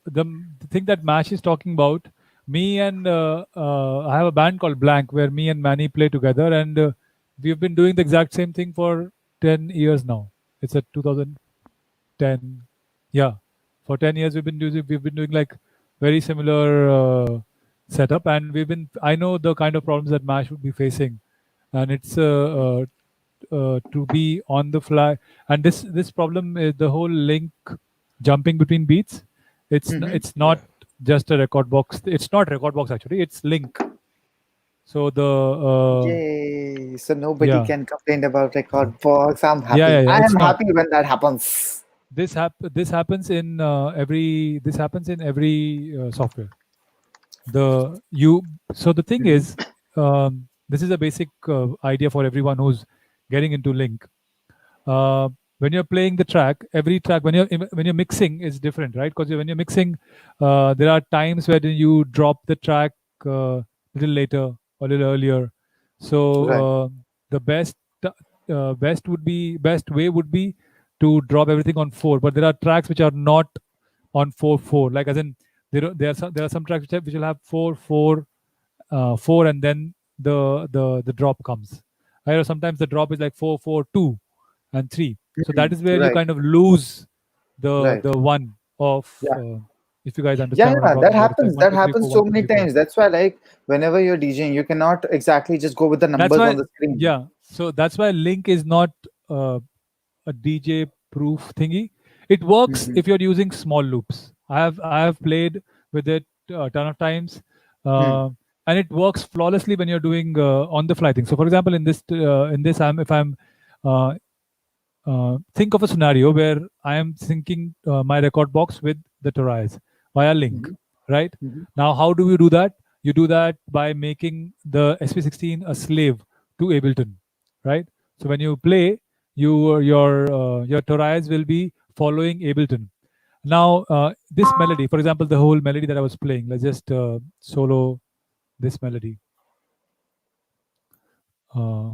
the thing that Mash is talking about, me and I have a band called Blank where me and Manny play together, and we've been doing the exact same thing for 10 years now. It's at 2010. Yeah, for 10 years we've been doing like very similar setup, and I know the kind of problems that Mash would be facing, and it's to be on the fly. And this problem is the whole link jumping between beats. Hmm. It's not yeah, just a record box. It's not record box actually. It's link. So the Yay. So nobody yeah, can complain about record box. I'm yeah, happy. yeah, yeah. I It's am not. happy when that happens. This happens in every software. The you So the thing Hmm. is, this is a basic idea for everyone who's getting into link. uh, when you're playing the track, every track when you're mixing is different, right? Because when you're mixing, there are times where you drop the track a little later or a little earlier. So Right. the best way would be to drop everything on 4. But there are tracks which are not on 4/4. Like as in there are some tracks which will have 4/4/4, and then the drop comes. Right? Or sometimes the drop is like 4/4/2 and 3. So Hmm. that is where you Right. kind of lose the Right. the one of Yeah. if you guys Yeah, understand what I'm yeah, that talking about. It's like happens. one That two three four happens one so two many three four. times. That's why, like, whenever you're DJing, you cannot exactly just go with the That's numbers on why, the screen. yeah. So that's why Link is not uh, a DJ proof thingy. It works Hmm. if you're using small loops. I have played with it a ton of times, Hmm. uh, and it works flawlessly when you're doing on the fly thing. So, for example, in this, if I'm uh, think of a scenario where I am syncing my record box with the Torais via link, Hmm. right? Hmm. Now, how do you do that? You do that by making the SP16 a slave to Ableton, right? So when you play, your Torais will be following Ableton. Now, this melody, for example, the whole melody that I was playing, let's just solo this melody. Uh,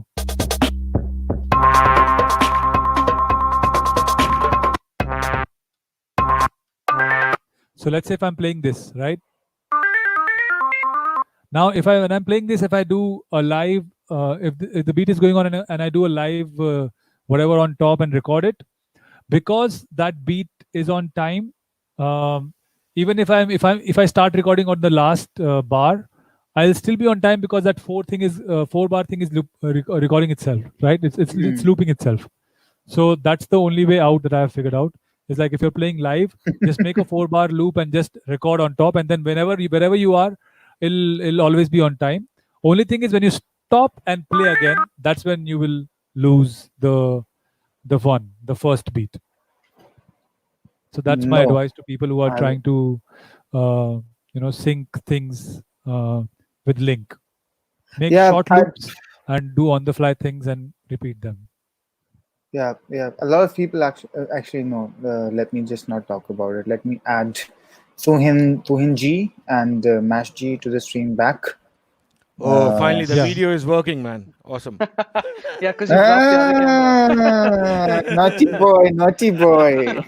so let's say if I'm playing this, right? Now, when I'm playing this, if I do a live, if the beat is going on and I do a live whatever on top and record it, because that beat is on time. Um, Even if I start recording on the last bar, I'll still be on time because that 4 bar thing is recording itself, right? It's Hmm. looping itself. So that's the only way out that I have figured out. Is like if you're playing live, just make a 4 bar loop and just record on top, and then wherever you are, it'll always be on time. Only thing is when you stop and play again, that's when you will lose the first beat. So that's my No. advice to people who are I, trying to sync things with link. Make yeah, short loops and do on the fly things and repeat them. yeah, yeah. A lot of people actually know. Let me just not talk about it. Let me add Tuhin G and Mash G to the stream back. Oh, finally the Yeah. video is working, man. Awesome. Yeah, because you dropped the other Naughty boy, naughty boy.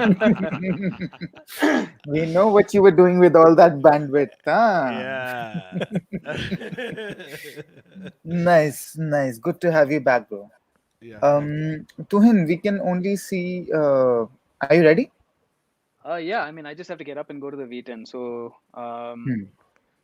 We know what you were doing with all that bandwidth. Huh? Yeah. Nice, nice. Good to have you back, bro. Yeah, thank you. Tuhin, we can only see. Are you ready? Yeah, I mean, I just have to get up and go to the V10. So, Hmm.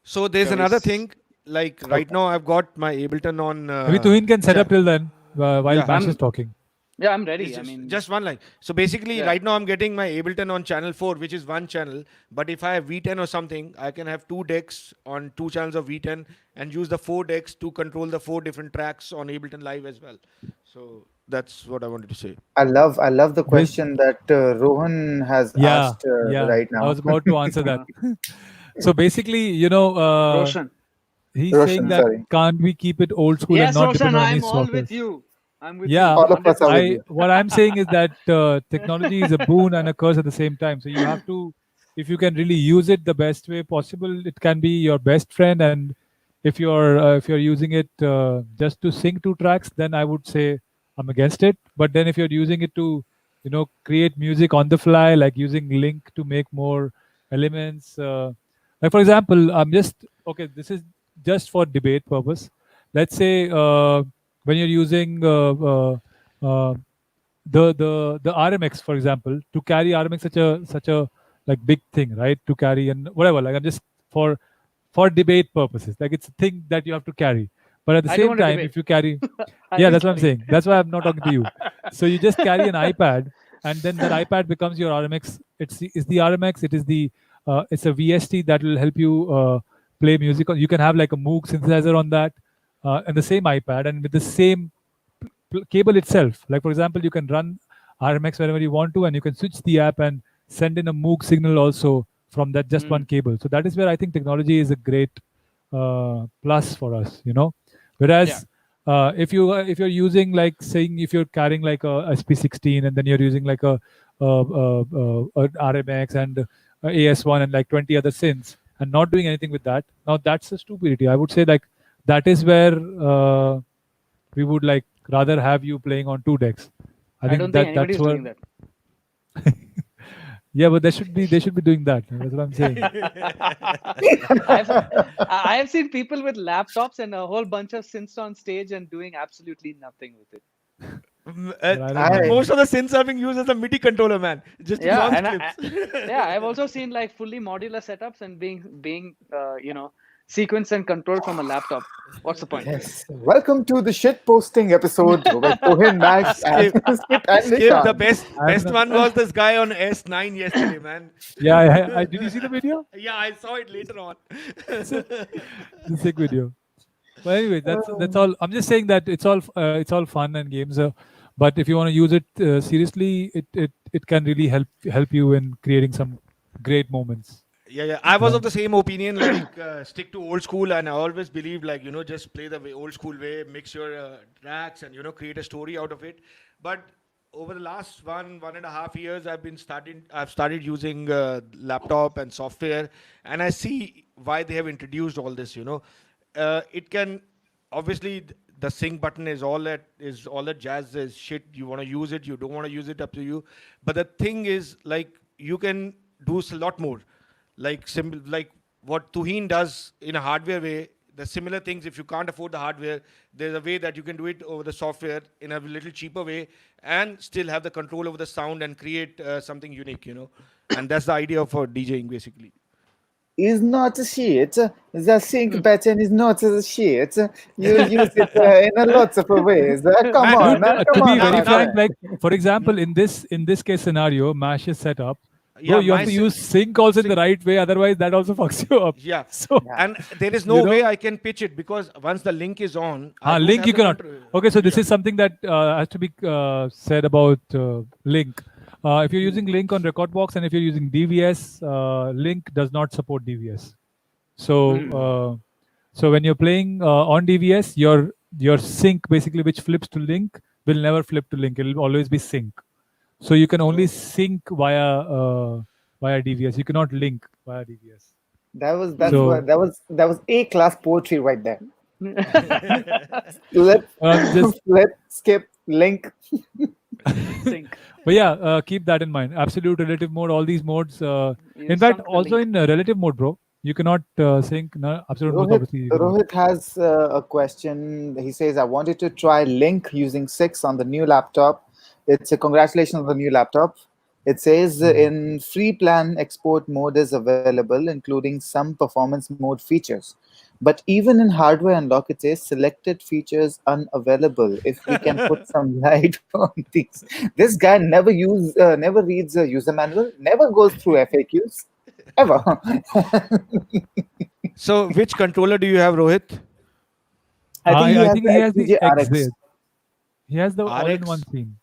So there's shall we? another thing. Like right Okay. now, I've got my Ableton on. Maybe Tuhin can set up till then while Yeah, Bash is I'm talking. Yeah, I'm ready. it's I mean, just one line. So basically, yeah. right now I'm getting my Ableton on channel 4, which is one channel. But if I have V10 or something, I can have two decks on two channels of V10 and use the four decks to control the four different tracks on Ableton Live as well. So that's what I wanted to say. I love the Bas- question that Rohan has yeah, asked yeah. right I now. was about to answer that. So basically, Roshan. he's saying Roshan, that sorry. can't we keep it old school and Yes, not Roshan, depend on any I'm all with software? you. I'm with you, Yeah, All of us are with 100%. you. what I'm saying is that technology is a boon and a curse at the same time. So you have to, if you can really use it the best way possible, it can be your best friend. And if you're using it just to sync two tracks, then I would say I'm against it. But then if you're using it to, create music on the fly, like using Link to make more elements, like for example, I'm just okay. This is just for debate purpose. Let's say. When you're using uh, the RMX, for example, to carry RMX such a like big thing, right? To carry and whatever. Like I'm just for debate purposes. Like it's a thing that you have to carry. But at the I don't same want to time, debate. if you carry, I yeah, will that's what I'm carry. saying. That's why I'm not talking to you. So you just carry an iPad, and then that iPad becomes your RMX. It's the RMX. It's a VST that will help you play music. You can have like a Moog synthesizer on that, and the same iPad, and with the same cable itself. Like for example, you can run RMX wherever you want to, and you can switch the app and send in a Moog signal also from that just one Mm, cable. So that is where I think technology is a great plus for us. yeah. Whereas if you're using like saying if you're carrying like a SP16 and then you're using like a RMX and AS1 and like 20 other synths and not doing anything with that, now that's a stupidity. I would say like that is where we would like rather have you playing on two decks. I I think don't think that's anybody's where doing that. yeah, but they should be doing that. That's what I'm saying. I've I have seen people with laptops and a whole bunch of synths on stage and doing absolutely nothing with it. But I don't know, I Most man. of the synths are being used as a MIDI controller, man, just to Yeah, launch and clips. yeah, I've also seen like fully modular setups and being sequenced and controlled from a laptop. What's the point? Yes. Welcome to the shit posting episode with Tuhin, Max, and Skip, Skip and skip. The Nishan. best I'm one was this guy on S9 yesterday, man. yeah. I did you see the video? Yeah, I saw it later on. It's a sick video. But anyway, that's all. I'm just saying that it's all fun and games. But if you want to use it seriously, it can really help you in creating some great moments. Yeah, yeah. I was Yeah. of the same opinion. Like, stick to old school, and I always believed, like, just play the old school way, mix your tracks, and create a story out of it. But over the last 1.5 years, I've started using laptop and software, and I see why they have introduced all this. It can obviously the sync button is all that jazz is shit. You want to use it, you don't want to use it, up to you. But the thing is, like, you can do a lot more, like what Tuhin does in a hardware way. The similar things, if you can't afford the hardware, there's a way that you can do it over the software in a little cheaper way and still have the control over the sound and create something unique. And that's the idea for DJing, basically. Is not a shit. The sync button is not a shit. You use it in a lots of ways. Come Man, on, Dude, come to be on, now, very my now, frank, friend. like for example, in this case scenario, Mash is set up, bro. yeah, You have my to use sync also in the sync. right way, otherwise that also fucks you up. Yeah. So Yeah. And there is you no know, way I can pitch it because once the link is on, I don't link have you the cannot. control. Okay, so this Yeah. is something that has to be said about link. If you're using link on Recordbox and if you're using DVS, link does not support DVS. So Mm. so when you're playing on DVS, your sync basically which flips to link will never flip to link. It will always be sync. So you can only Okay. sync via DVS. You cannot link via DVS. That's Mm. So what that was A class poetry right there. Let Just let's skip link. Sync. but yeah, keep that in mind. Absolute, relative mode, all these modes. You In fact, sunk the also link. in relative mode, bro, you cannot sync. No, absolute mode, Rohit, obviously, you cannot. Rohit has a question. He says, "I wanted to try Link using 6 on the new laptop. It's a congratulations on the new laptop. It says Mhm. in free plan export mode is available, including some performance mode features. But even in hardware unlock, it says selected features unavailable. If we can put some light on these, this guy never reads a user manual, never goes through FAQs, ever." So, which controller do you have, Rohit? I think he I has think the he has the XDJ exit. RX. He has the all-in-one RX. theme.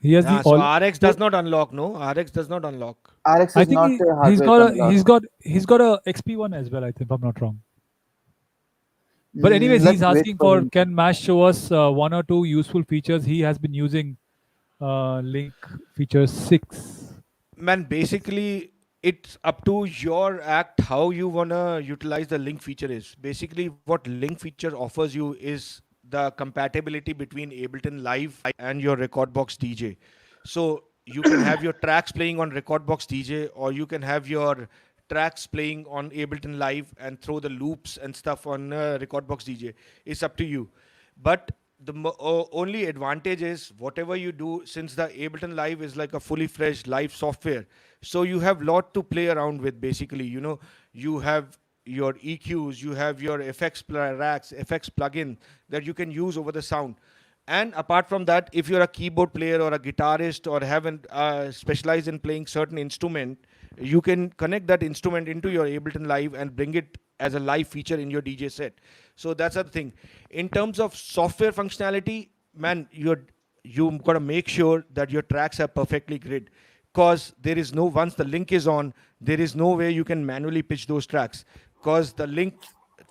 He has the So all. RX does not unlock, no? RX does not unlock. RX I is think not he a he's hardware got a unlock. XP one as well. I think if I'm not wrong. But anyways, he's Let's wait asking for for him. can Mash show us one or two useful features he has been using Link feature 6. Man, basically, it's up to your act how you wanna utilize the link feature is. Basically, what link feature offers you is the compatibility between Ableton Live and your Record Box DJ. So you can have your tracks playing on Record Box DJ, or you can have your tracks playing on Ableton Live and throw the loops and stuff on Record Box DJ. It's up to you. But the only advantage is whatever you do, since the Ableton Live is like a fully fledged live software, so you have lot to play around with. Basically, you have your EQs, you have your racks, FX plugin that you can use over the sound. And apart from that, if you're a keyboard player or a guitarist or haven't specialized in playing certain instrument, you can connect that instrument into your Ableton Live and bring it as a live feature in your DJ set. So that's the thing. In terms of software functionality, man, you gotta make sure that your tracks are perfectly grid, cause there is no once the link is on, there is no way you can manually pitch those tracks, cause the link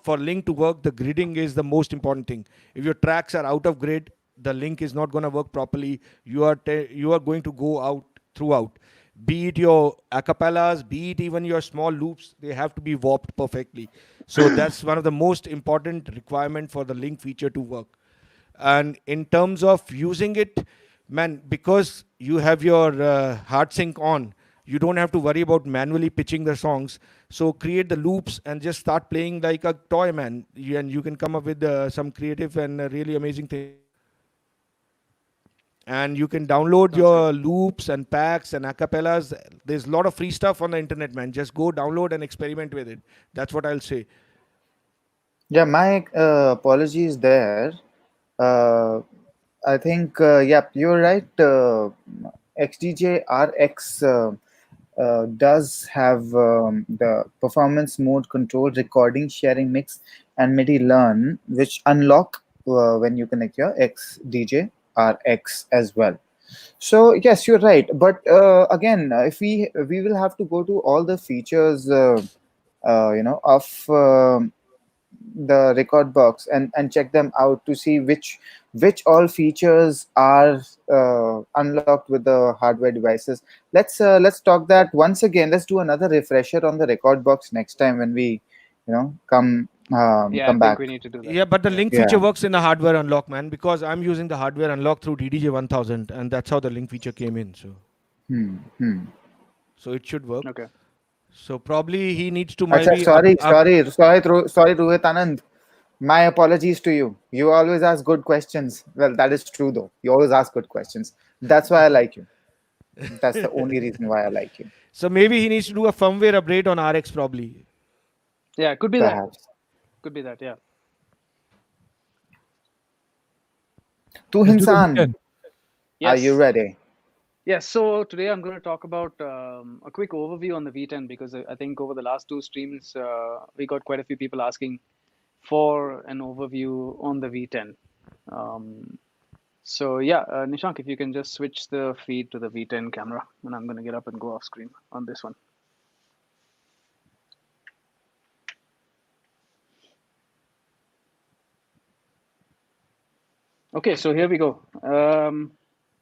for link to work, the gridding is the most important thing. If your tracks are out of grid, the link is not going to work properly. You are going to go out throughout. Be it your acapellas, be it even your small loops, they have to be warped perfectly. So that's one of the most important requirement for the link feature to work. And in terms of using it, man, because you have your hard sync on, you don't have to worry about manually pitching the songs. So create the loops and just start playing like a toy, man. And you can come up with some creative and really amazing things. And you can download Sounds good. your loops and packs and acapellas. There's a lot of free stuff on the internet, man. Just go download and experiment with it. That's what I'll say. Yeah, my apologies there. Uh, I think, yep, you're right. XDJ RX does have the performance mode control, recording, sharing, mix, and MIDI learn, which unlock when you connect your XDJ RX as well. So yes, you're right. But again, if we will have to go to all the features, of the record box and check them out to see which all features are unlocked with the hardware devices. Let's talk that once again. Let's do another refresher on the record box next time when we Yeah, I come think back. we need to do that. Yeah, but the Yeah. link feature Yeah. works in the hardware unlock, man, because I'm using the hardware unlock through DDJ 1000, and that's how the link feature came in. Hmm. So it should work. Okay. So probably he needs to Acha, maybe sorry, up. sorry, Rohit Anand. My apologies to you. You always ask good questions. Well, that is true though. You always ask good questions. That's why I like you. That's the only reason why I like you. So maybe he needs to do a firmware upgrade on RX probably. Yeah, could be that. Perhaps. Could be that. Yeah. Let's Tuhin do the san, V10. are you Yes. ready? Yes. So today I'm going to talk about a quick overview on the V10 because I think over the last two streams we got quite a few people asking for an overview on the V10. Um, so yeah, Nishank, if you can just switch the feed to the V10 camera, and I'm going to get up and go off screen on this one. Okay, so here we go.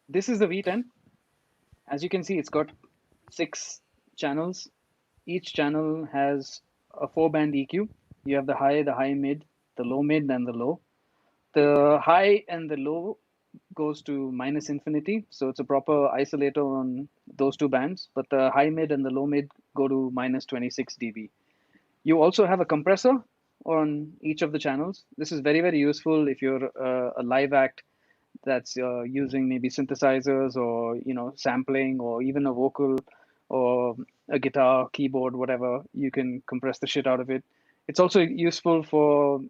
This is the V10. As you can see, it's got 6 channels. Each channel has a 4-band EQ. You have the high, mid, the low mid, and the low. The high and the low goes to minus infinity, so it's a proper isolator on those two bands. But the high mid and the low mid go to minus 26 dB. You also have a compressor on each of the channels. This is very, very useful if you're a live act that's using maybe synthesizers or sampling or even a vocal or a guitar, keyboard, whatever. You can compress the shit out of it. It's also useful for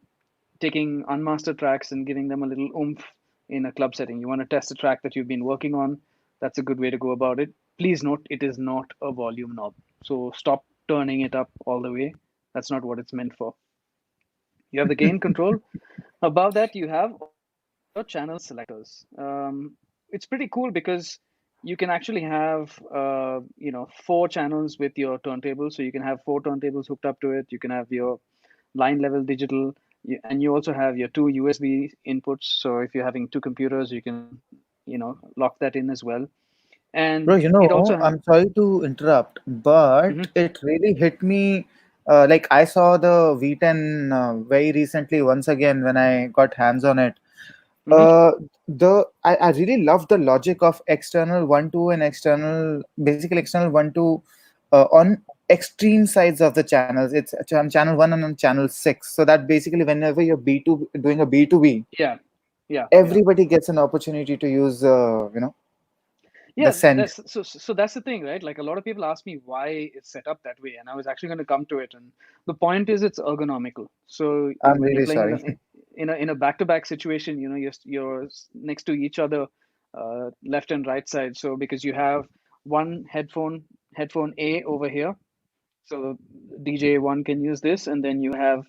taking unmastered tracks and giving them a little oomph in a club setting. You want to test a track that you've been working on. That's a good way to go about it. Please note, it is not a volume knob. So stop turning it up all the way. That's not what it's meant for. You have the gain control. Above that, you have your channel selectors. It's pretty cool because you can actually have, 4 channels with your turntable. So you can have 4 turntables hooked up to it. You can have your line level digital, and you also have your 2 USB inputs. So if you're having 2 computers, you can, lock that in as well. Bro, And it also I'm sorry to interrupt, but Mhm. it really hit me. Like I saw the V10 very recently once again when I got hands on it. Mhm. I really love the logic of external 1 2 and basically external 1 2 on extreme sides of the channels. It's channel 1 and on channel 6. So that basically whenever you're B2 doing a B2B, Yeah, yeah, yeah. everybody gets an opportunity to use the Yeah, send. so that's the thing, right? Like a lot of people ask me why it's set up that way, and I was actually going to come to it. And the point is, it's ergonomical. So I'm when you're really playing sorry. in a back-to-back situation, you're next to each other, left and right side. So because you have one headphone A over here, so DJ one can use this, and then you have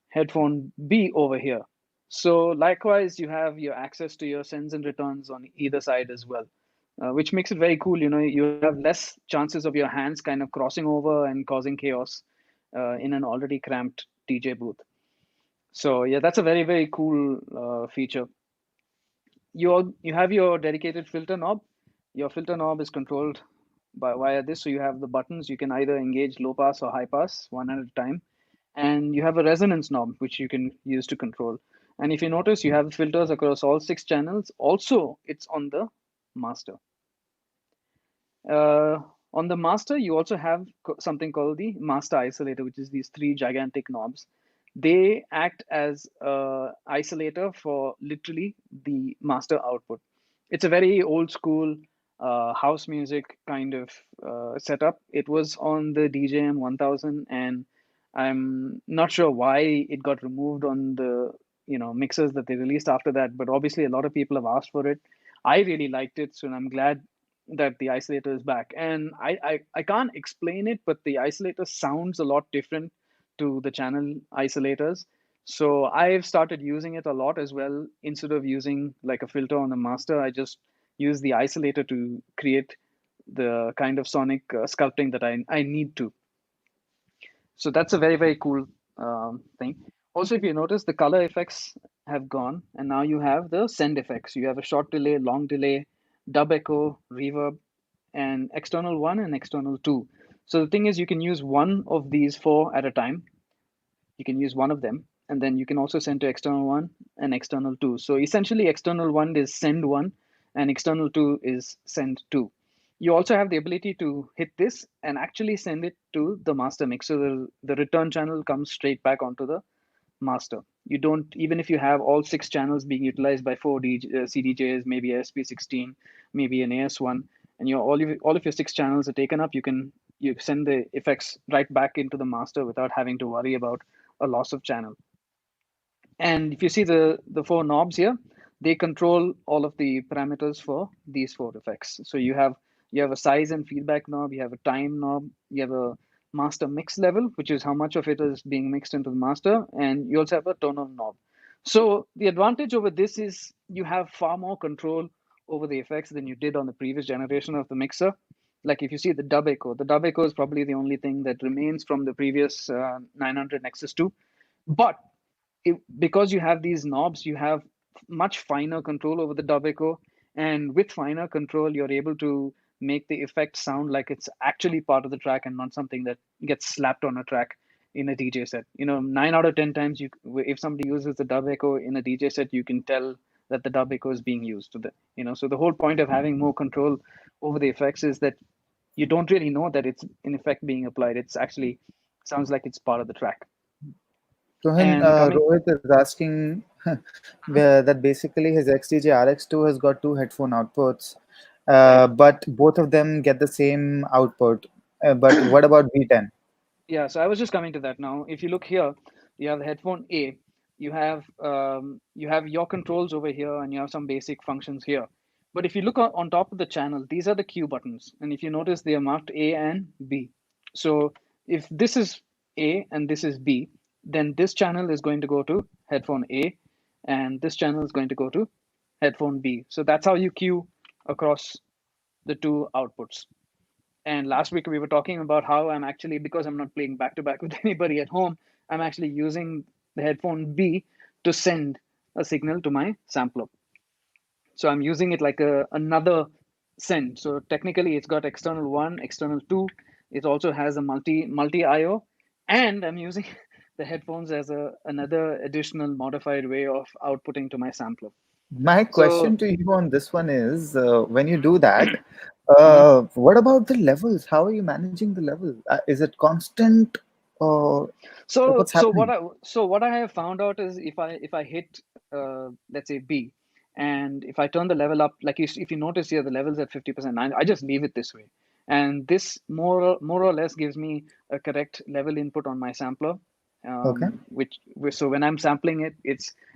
headphone B over here. So likewise, you have your access to your sends and returns on either side as well, which makes it very cool. You have less chances of your hands kind of crossing over and causing chaos in an already cramped DJ booth. So yeah, that's a very, very cool feature. You have your dedicated filter knob. Your filter knob is controlled by via this. So you have the buttons. You can either engage low pass or high pass one at a time, and you have a resonance knob which you can use to control. And if you notice, you have filters across all 6 channels. Also, it's on the master. Uh, on the master, you also have something called the master isolator, which is these 3 gigantic knobs. They act as a isolator for literally the master output. It's a very old school house music kind of setup. It was on the DJM 1000, and I'm not sure why it got removed on the mixers that they released after that. But obviously, a lot of people have asked for it. I really liked it, so I'm glad that the isolator is back. And I can't explain it, but the isolator sounds a lot different to the channel isolators. So I've started using it a lot as well. Instead of using like a filter on the master, I just use the isolator to create the kind of sonic sculpting that I need to. So that's a very, very cool thing. Also, if you notice, the color effects have gone, and now you have the send effects. You have a short delay, long delay, dub echo, reverb, and external one and external two. So the thing is, you can use one of these 4 at a time. You can use one of them, and then you can also send to external one and external two. So essentially, external one is send one, and external two is send two. You also have the ability to hit this and actually send it to the master mix. So the return channel comes straight back onto the master. You don't, even if you have all 6 channels being utilized by 4 CDJs, maybe a SP16, maybe an AS1, and all of your 6 channels are taken up, you send the effects right back into the master without having to worry about a loss of channel. And if you see the 4 knobs here, they control all of the parameters for these 4 effects. So you have a size and feedback knob, you have a time knob, you have a master mix level, which is how much of it is being mixed into the master, and you also have a tone knob. So the advantage over this is you have far more control over the effects than you did on the previous generation of the mixer. Like if you see the dub echo is probably the only thing that remains from the previous 900 Nexus 2. But because you have these knobs, you have much finer control over the dub echo, and with finer control, you're able to make the effect sound like it's actually part of the track and not something that gets slapped on a track in a DJ set. 9 out of 10 times, if somebody uses the dub echo in a DJ set, you can tell that the dub echo is being used. So the whole point of having more control over the effects is that you don't really know that it's in effect being applied. It's actually sounds like it's part of the track. Tuhin, And coming, Rohit is asking that basically his XDJ RX2 has got two headphone outputs, right. but both of them get the same output. But what about V10? Yeah, so I was just coming to that now. If you look here, you have the headphone A, you have your controls over here, and you have some basic functions here. But if you look on top of the channel, these are the Q buttons, and if you notice, they are marked A and B. So if this is A and this is B, then this channel is going to go to headphone A, and this channel is going to go to headphone B. So that's how you cue across the two outputs. And last week we were talking about how I'm actually, because I'm not playing back to back with anybody at home, I'm actually using the headphone B to send a signal to my sampler. So I'm using it like another send. So technically it's got external 1, external 2. It also has a multi IO, and I'm using the headphones as another additional modified way of outputting to my sampler. My So question to you on this one is, when you do that, mhm. what about the levels? How are you managing the level? Is it constant, or So what's so happening? what I so what I have found out is if I hit let's say B, and if I turn the level up, like if you notice here the level's at 50%, I just leave it this way, and this more or less gives me a correct level input on my sampler, Okay. so when I'm sampling it,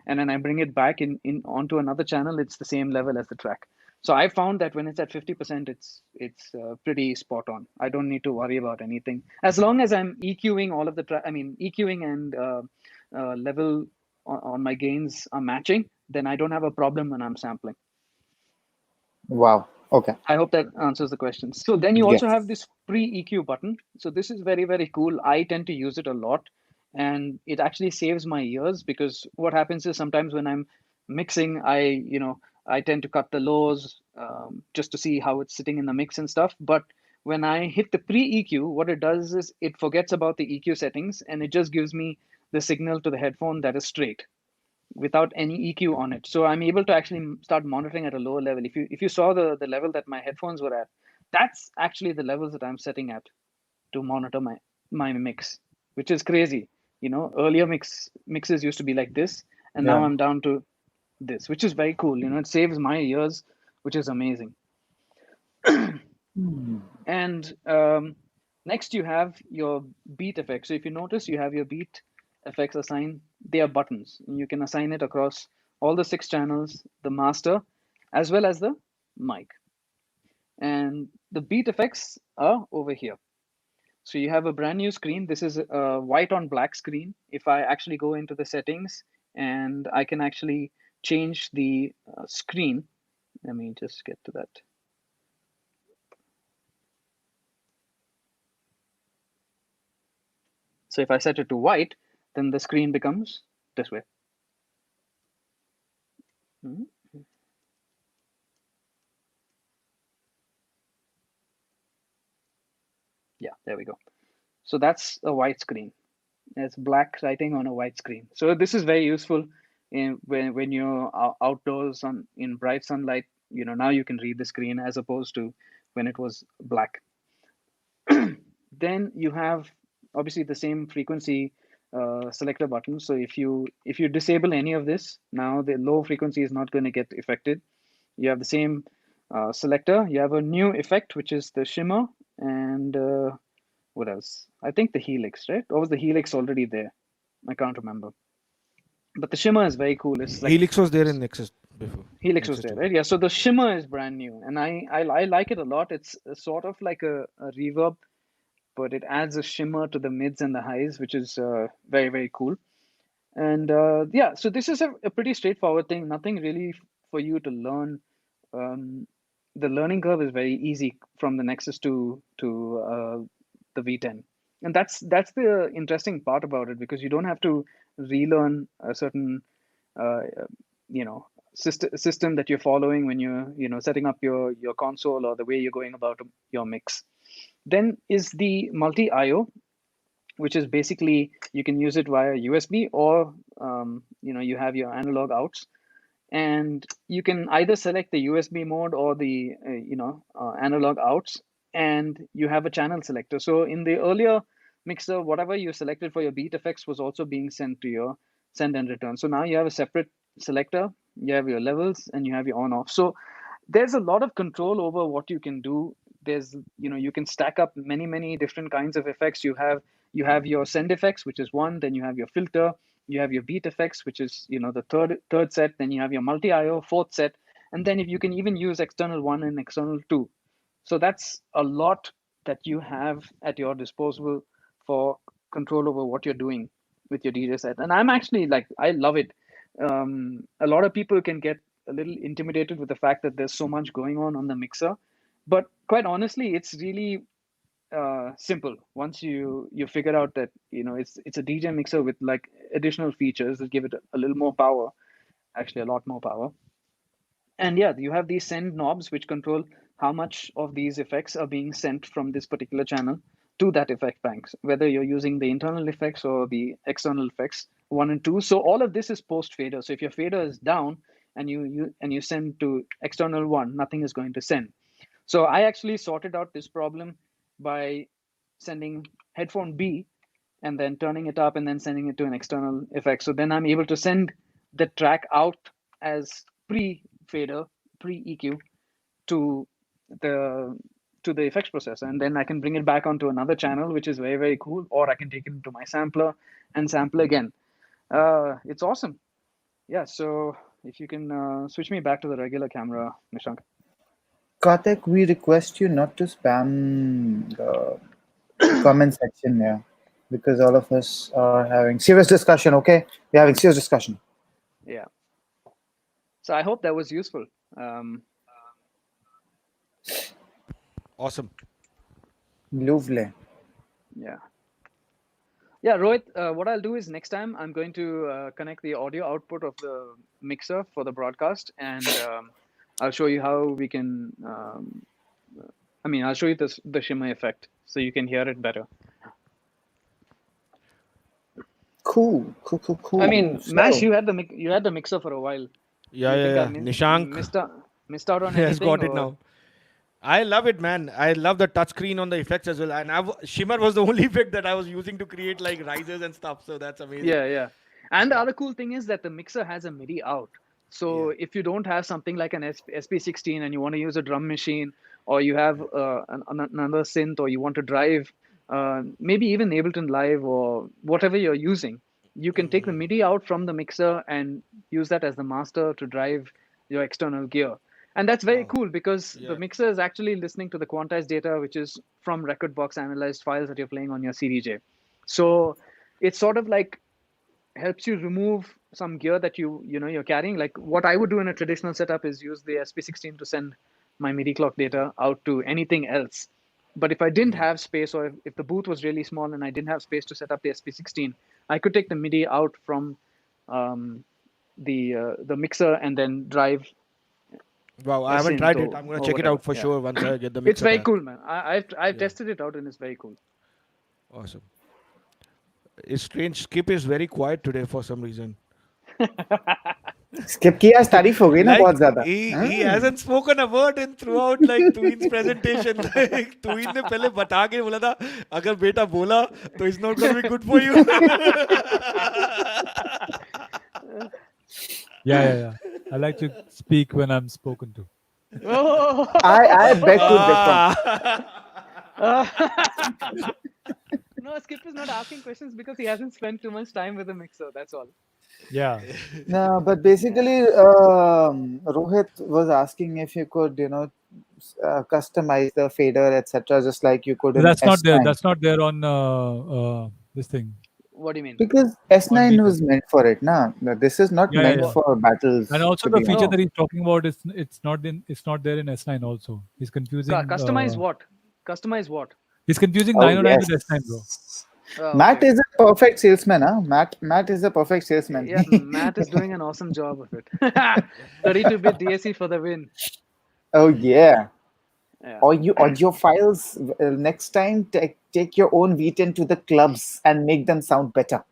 and then I bring it back in onto another channel, it's the same level as the track. So I found that when it's at 50%, it's pretty spot on. I don't need to worry about anything as long as I'm EQing all of the I mean EQing and level on my gains are matching. Then I don't have a problem when I'm sampling. Wow. Okay. I hope that answers the question. So then you also have Yes. this pre-EQ button. So this is very, very cool. I tend to use it a lot, and it actually saves my ears, because what happens is sometimes when I'm mixing, I tend to cut the lows just to see how it's sitting in the mix and stuff. But when I hit the pre-EQ, what it does is it forgets about the EQ settings, and it just gives me the signal to the headphone that is straight without any EQ on it. So I'm able to actually start monitoring at a lower level. If you saw the level that my headphones were at, that's actually the levels that I'm setting at to monitor my mix, which is crazy. Earlier mixes used to be like this, and now Yeah. I'm down to this, which is very cool. It saves my ears, which is amazing. Hmm. And next you have your beat effects. So if you notice, you have your beat effects assigned. They are buttons. And you can assign it across all the 6 channels, the master, as well as the mic. And the beat effects are over here. So you have a brand new screen. This is a white on black screen. If I actually go into the settings, and I can actually change the screen. Let me just get to that. So if I set it to white, then the screen becomes this way. Mhm. Yeah, there we go. So that's a white screen. It's black writing on a white screen. So this is very useful when you're outdoors in bright sunlight. Now you can read the screen as opposed to when it was black. Then you have obviously the same frequency selector button. So if you disable any of this, now the low frequency is not going to get affected. You have the same selector. You have a new effect, which is the shimmer, and what else? I think the helix, right? Or was the helix already there? I can't remember. But the shimmer is very cool. It's like Helix was there in Nexus before. helix was Nexus there, 2. right? Yeah. So the Yeah. shimmer is brand new, and I like it a lot. It's sort of like a reverb, but it adds a shimmer to the mids and the highs, which is very, very cool. And yeah, so this is a pretty straightforward thing. Nothing really for you to learn. Um, the learning curve is very easy from the Nexus to the V10, and that's the interesting part about it, because you don't have to relearn a certain uh, you know system that you're following when you're setting up your console, or the way you're going about your mix. Then is the multi IO. which is basically you can use it via USB or you have your analog outs, and you can either select the USB mode or the analog outs, and you have a channel selector. So in the earlier mixer, whatever you selected for your beat effects was also being sent to your send and return. So now you have a separate selector, you have your levels, and you have your on off. So there's a lot of control over what you can do. There's you can stack up many different kinds of effects. You have your send effects, which is one, then you have your filter, you have your beat effects, which is the third set, then you have your multi IO fourth set, and then if you can even use external 1 and external 2. So that's a lot that you have at your disposal for control over what you're doing with your DJ set. And I'm actually like, I love it. A lot of people can get a little intimidated with the fact that there's so much going on the mixer, but quite honestly, it's really simple. Once you figure out that it's a DJ mixer with like additional features that give it a little more power, actually a lot more power. And yeah, you have these send knobs which control how much of these effects are being sent from this particular channel to that effect bank, whether you're using the internal effects or the external effects 1 and 2. So all of this is post fader. So if your fader is down and you send to external 1, nothing is going to send. So I actually sorted out this problem by sending headphone B and then turning it up and then sending it to an external effect. So then I'm able to send the track out as pre-fader, pre-EQ to the effects processor, and then I can bring it back onto another channel, which is very cool, or I can take it into my sampler and sample again. It's awesome. Yeah, so if you can switch me back to the regular camera, Nishank. Karthik, we request you not to spam the comment section here because all of us are having serious discussion. Okay, we're having serious discussion. Yeah. So I hope that was useful. Awesome. Lovely. Yeah, Rohit, what I'll do is next time I'm going to connect the audio output of the mixer for the broadcast, and I'll show you how we can. I'll show you the shimmer effect so you can hear it better. Cool. I mean, So, Mash, you had the mixer for a while. Yeah, You think yeah, I yeah. Nishank missed out on has anything? got it or- now. I love it, man. I love the touchscreen on the effects as well. And Shimmer was the only effect that I was using to create like risers and stuff. So that's amazing. Yeah. And the other cool thing is that the mixer has a MIDI out. So if you don't have something like an SP16 and you want to use a drum machine, or you have another synth, or you want to drive maybe even Ableton Live or whatever you're using, you can take the MIDI out from the mixer and use that as the master to drive your external gear. And that's very cool because the mixer is actually listening to the quantized data, which is from record box analyzed files that you're playing on your CDJ. So it's sort of like helps you remove some gear that you're carrying. Like what I would do in a traditional setup is use the SP16 to send my MIDI clock data out to anything else. But if I didn't have space, or if the booth was really small and I didn't have space to set up the SP16, I could take the MIDI out from the mixer and then drive. Wow, I haven't tried it. I'm going to check it out for sure once I get the mixer It's very back. cool, man. I've tested it out and it's very cool. Awesome. It's strange. Skip is very quiet today for some reason. skip की आज तारीफ हो गई ना बहुत ज्यादा. He hasn't spoken a word in throughout like Tuhin's presentation. Like Tuhin ने पहले बता के बोला था अगर बेटा बोला तो it's not going to be good for you. Yeah. I like to speak when I'm spoken to. I beg to differ. No, Skip is not asking questions because he hasn't spent too much time with the mixer. That's all. Yeah. No, but basically, Rohit was asking if you could, customize the fader, etc., just like you could in That's not there. S9. That's not there on this thing. What do you mean? Because S9 was meant for it, nah. This is not meant for battles. And also to the be feature honest. that he's talking about is it's not there in S9 also. He's confusing. Customize what? Customize what? He's confusing Oh, 909 yes. with S9, bro. Oh, Matt okay. is a perfect salesman, huh? Matt is a perfect salesman. Yeah, Matt is doing an awesome job of it. 32-bit DAC for the win. Oh yeah. Yeah. Or you audiophiles, next time take your own V10 to the clubs and make them sound better.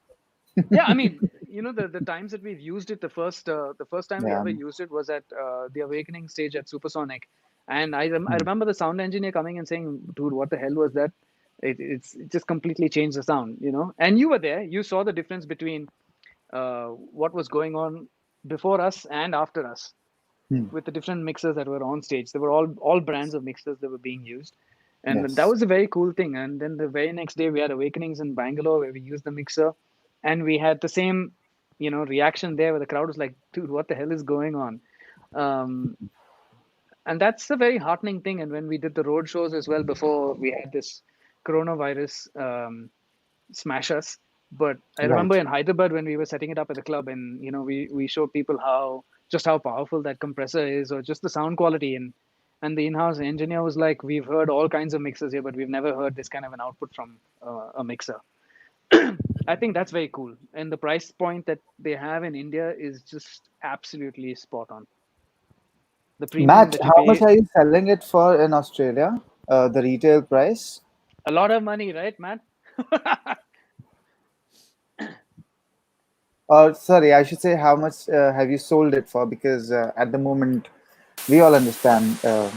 Yeah, I mean, the times that we've used it, the first time we Yeah. ever used it was at the Awakening stage at Supersonic, and I Hmm. remember the sound engineer coming and saying, "Dude, what the hell was that? It just completely changed the sound." And you were there, you saw the difference between what was going on before us and after us Hmm. with the different mixers that were on stage. There were all brands of mixers that were being used, and that Yes. was a very cool thing. And then the very next day, we had Awakenings in Bangalore where we used the mixer, and we had the same, reaction there where the crowd was like, "Dude, what the hell is going on?" Um, and that's a very heartening thing. And when we did the road shows as well before we had this coronavirus smash us. But I remember Right. in Hyderabad when we were setting it up at the club, and we showed people how powerful that compressor is, or just the sound quality, and the in-house engineer was like, "We've heard all kinds of mixers here, but we've never heard this kind of an output from a mixer." I think that's very cool, and the price point that they have in India is just absolutely spot on. The premium Matt, that you how much pay, are you selling it for in Australia? The retail price? a lot of money, right, man? Or sorry, I should say, how much have you sold it for? Because at the moment, we all understand. Yeah.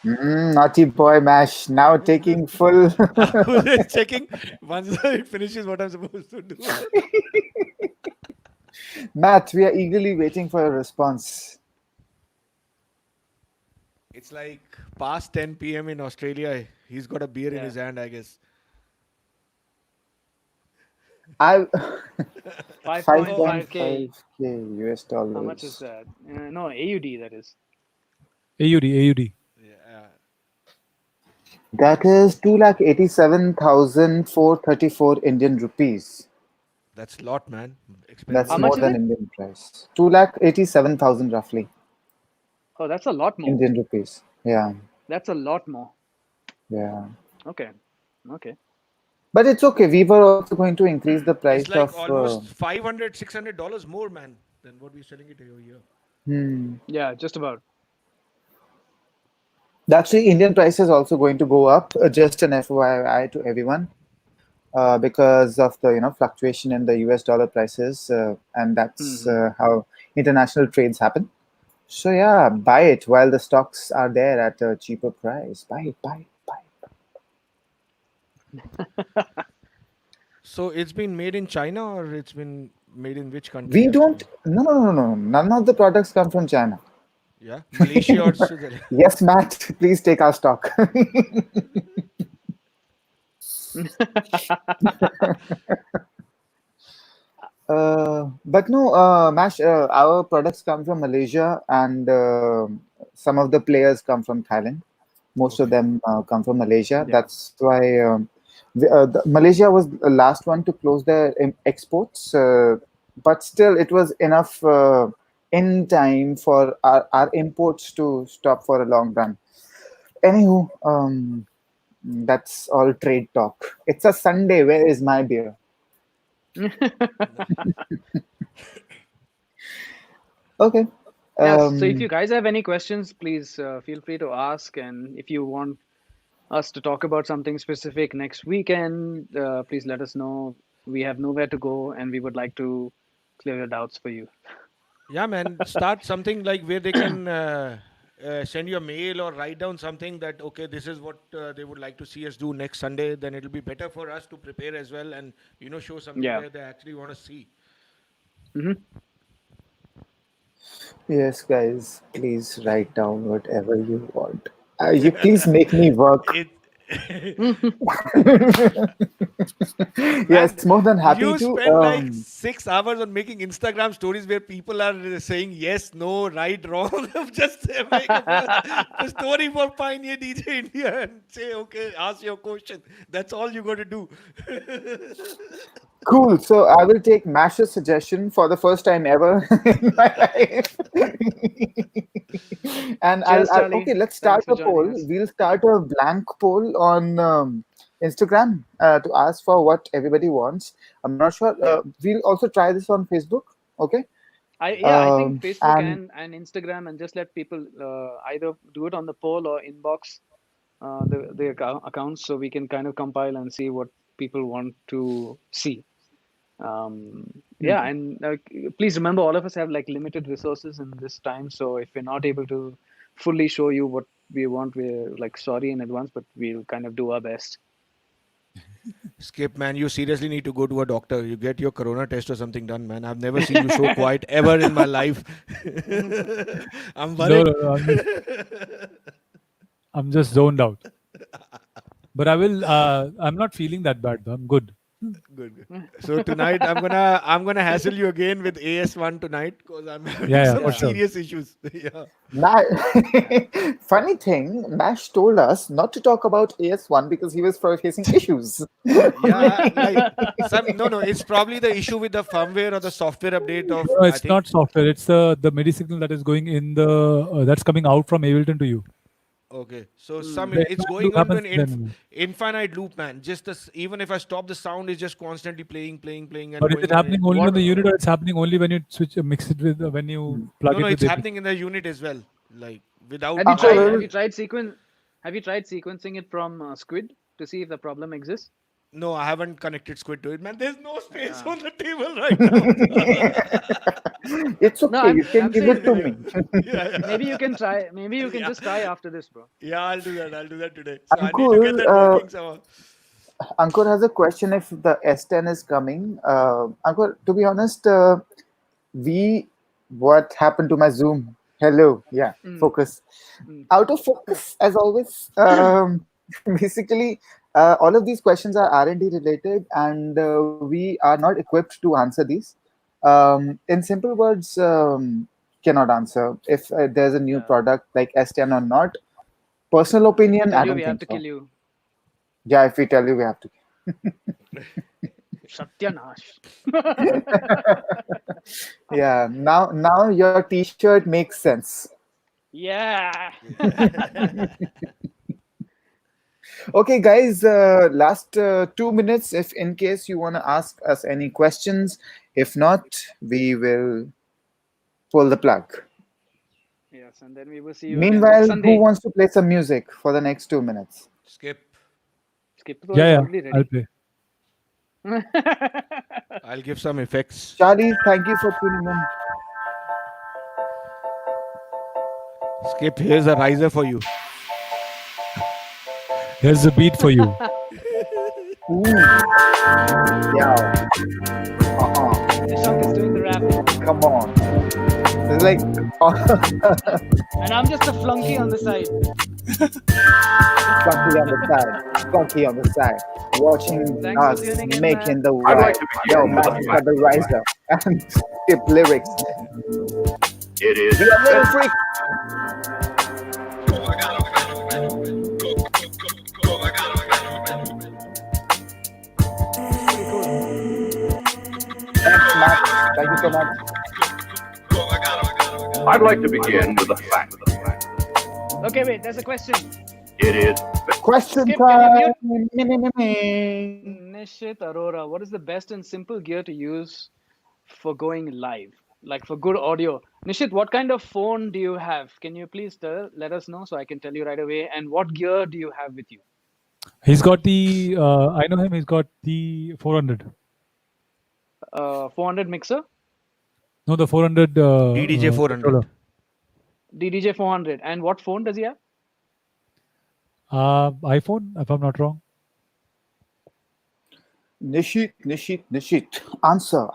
Naughty boy Mash now taking full. I was just checking once it finishes what I'm supposed to do. Matt, we are eagerly waiting for a response. It's like past 10 p.m. in Australia. He's got a beer in Yeah. his hand, I guess. I Oh, 5.5K. 5.5K US How much is dollars. that? No, AUD, that is. AUD. yeah. That is 2,87,434 Indian rupees. That's a lot, man. That's How Expensive. more much is than it? Indian price. 2,87,000 roughly Oh, that's a lot more. Indian rupees. Yeah, That's a lot more. yeah. Okay. Okay. But it's okay. We were also going to increase the It's price like of. almost $500, $600 more, man, than what we're selling it over here. Hmm. Yeah, just about. Actually, Indian price is also going to go up. Just an FYI to everyone, because of the fluctuation in the US dollar prices, and that's Hmm. how international trades happen. So yeah, buy it while the stocks are there at a cheaper price. Buy it, buy it, buy it. So it's been made in China or it's been made in which country We don't. actually? No, no, no, no. None of the products come from China. Yeah, Malaysia or Switzerland. Yes, Matt. Please take our stock. But no, Mash, our products come from Malaysia, and some of the players come from Thailand. Most of Okay. them come from Malaysia. Yeah. That's why Malaysia was the last one to close their exports, but still, it was enough in time for our imports to stop for a long run. Anywho, that's all trade talk. It's a Sunday. Where is my beer? Okay. Yes. So if you Um, guys have any questions, please feel free to ask. And if you want us to talk about something specific next weekend, please let us know. We have nowhere to go, and we would like to clear your doubts for you. Yeah, man. Start something like where they can send you a mail or write down something that, okay, this is what they would like to see us do next Sunday. Then it'll be better for us to prepare as well and, show something Yeah. where they actually want to see. Hmm. yes, guys, please write down whatever you want. You please make me work. It. Yes, Man, more than happy you to. spend like 6 hours on making Instagram stories where people are saying yes, no, right, wrong. Just make a story for Pioneer DJ India and say, okay, ask your question. That's all you got to do. Cool. So I will take Mash's suggestion for the first time ever in my life. And Cheers, I'll Charlie. okay. Let's start Thanks for a joining poll. us. We'll start a blank poll on Instagram to ask for what everybody wants. I'm not sure. Yeah. We'll also try this on Facebook. Okay. I think Facebook And and Instagram, and just let people either do it on the poll or inbox the accounts, so we can kind of compile and see what people want to see. Yeah, and please remember, all of us have like limited resources in this time, so if we're not able to fully show you what we want, we're like sorry in advance, but we'll kind of do our best. Skip, man, you seriously need to go to a doctor. You get your corona test or something done, man. I've never seen you so quiet ever in my life. I'm No, worried. no, no, I'm just zoned out. But I will. I'm not feeling that bad though. I'm good. Good, good. So tonight I'm gonna hassle you again with AS1 tonight because I'm having Yeah, yeah, some for Yeah. sure. serious issues. Yeah. Mash, funny thing, Mash told us not to talk about AS1 because he was facing issues. Yeah, like some no, it's probably the issue with the firmware or the software update of No, I it's think. not software. It's the MIDI signal that is going in the that's coming out from Ableton to you. Okay, so some The it's infinite loop going on to happens an then. infinite loop, man. Just this, even if I stop the sound, is just constantly playing, and But is going it on. happening only on What? the unit, or it's happening only when you switch mix it with when you plug No, it with it's Ableton? happening in the unit as well. Like without Have you my. tried? Uncle, Have you tried sequencing it from Squid to see if the problem exists? No, I haven't connected Squid to it, man. There's no space Yeah. on the table right now. it's No, okay. You can I'm give it saying to me. Yeah, maybe you can try. Maybe you can yeah, just try after this, bro. yeah. I'll do that today. So I need to get Uncle, that working somehow. Ankur has a question if the S10 is coming. Ankur, to be honest, we what happened to my Zoom? Hello, yeah, Mm, focus. mm. Out of focus as always. Basically, all of these questions are R&D related, and we are not equipped to answer these. In simple words, cannot answer if there's a new Yeah. product like S10 or not. Personal If we opinion, tell I you, don't we have think to so. kill you. Yeah, if we tell you, we have to. Satyanash. Yeah, now your T-shirt makes sense. Yeah. Okay, guys, last 2 minutes. If in case you want to ask us any questions, if not, we will pull the plug. Yes, and then we will see you again next Meanwhile, who Sunday. wants to play some music for the next 2 minutes? Skip. Skipper Yeah, is yeah. already I'll ready. play. I'll give some effects. Charlie, thank you for tuning in. Skip. Here's a riser for you. Here's the beat for you. Ooh, yeah, Nishank is doing the rap, come on. It's like, and I'm just a flunky on the side. Funky on the side, Funky on the side, watching Thanks for us tuning in, making man. the I'd like ride. to Yo, begin with Max a got fact. the riser and skip lyrics. It is We are little freak. Pretty cool. Thanks, Max. Thank you so much. I'd like to begin with a fact. Okay, wait. There's a question. It is Question Skip, can you time. mute Me, me, me, me. Nishit Arora? What is the best and simple gear to use for going live, like for good audio? Nishit, what kind of phone do you have? Can you please let us know so I can tell you right away? And what gear do you have with you? He's got the. I know him. He's got the 400. 400 mixer, No, the 400 DDJ 400. controller. DDJ 400. And what phone does he have? iPhone, if I'm not wrong. Nishit. Answer.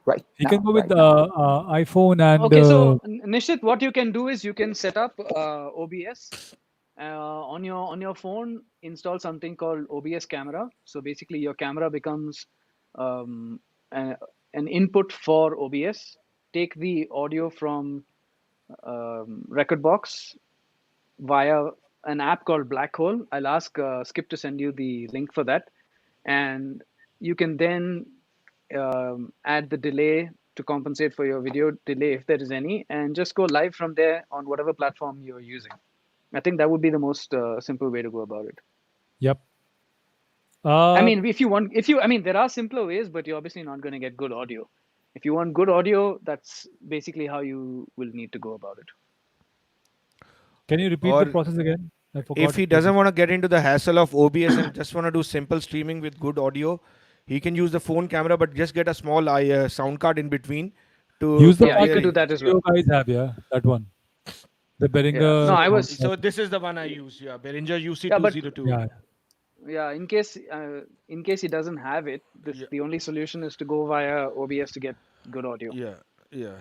Right He now. can go with Right now. iPhone and. Okay, so Nishit, what you can do is you can set up OBS on your phone. Install something called OBS camera. So basically, your camera becomes um, an input for OBS. Take the audio from Record Box via an app called Black Hole. I'll ask Skip to send you the link for that, and you can then add the delay to compensate for your video delay if there is any, and just go live from there on whatever platform you're using. I think that would be the most simple way to go about it. Yep. I mean, if you want, I mean, there are simpler ways, but you're obviously not going to get good audio. If you want good audio, that's basically how you will need to go about it. Can you repeat the Or process again? I forgot. if he doesn't want to get into the hassle of OBS and just want to do simple streaming with good audio, he can use the phone camera, but just get a small sound card in between Use the Yeah, one you could do that that as you well. guys have, yeah, that one. The Yeah. Behringer. No, I was. So this is the one I use. Yeah, Behringer Yeah, but UC202. Yeah. yeah, in case he doesn't have it, Yeah, the only solution is to go via OBS to get good audio. yeah, yeah.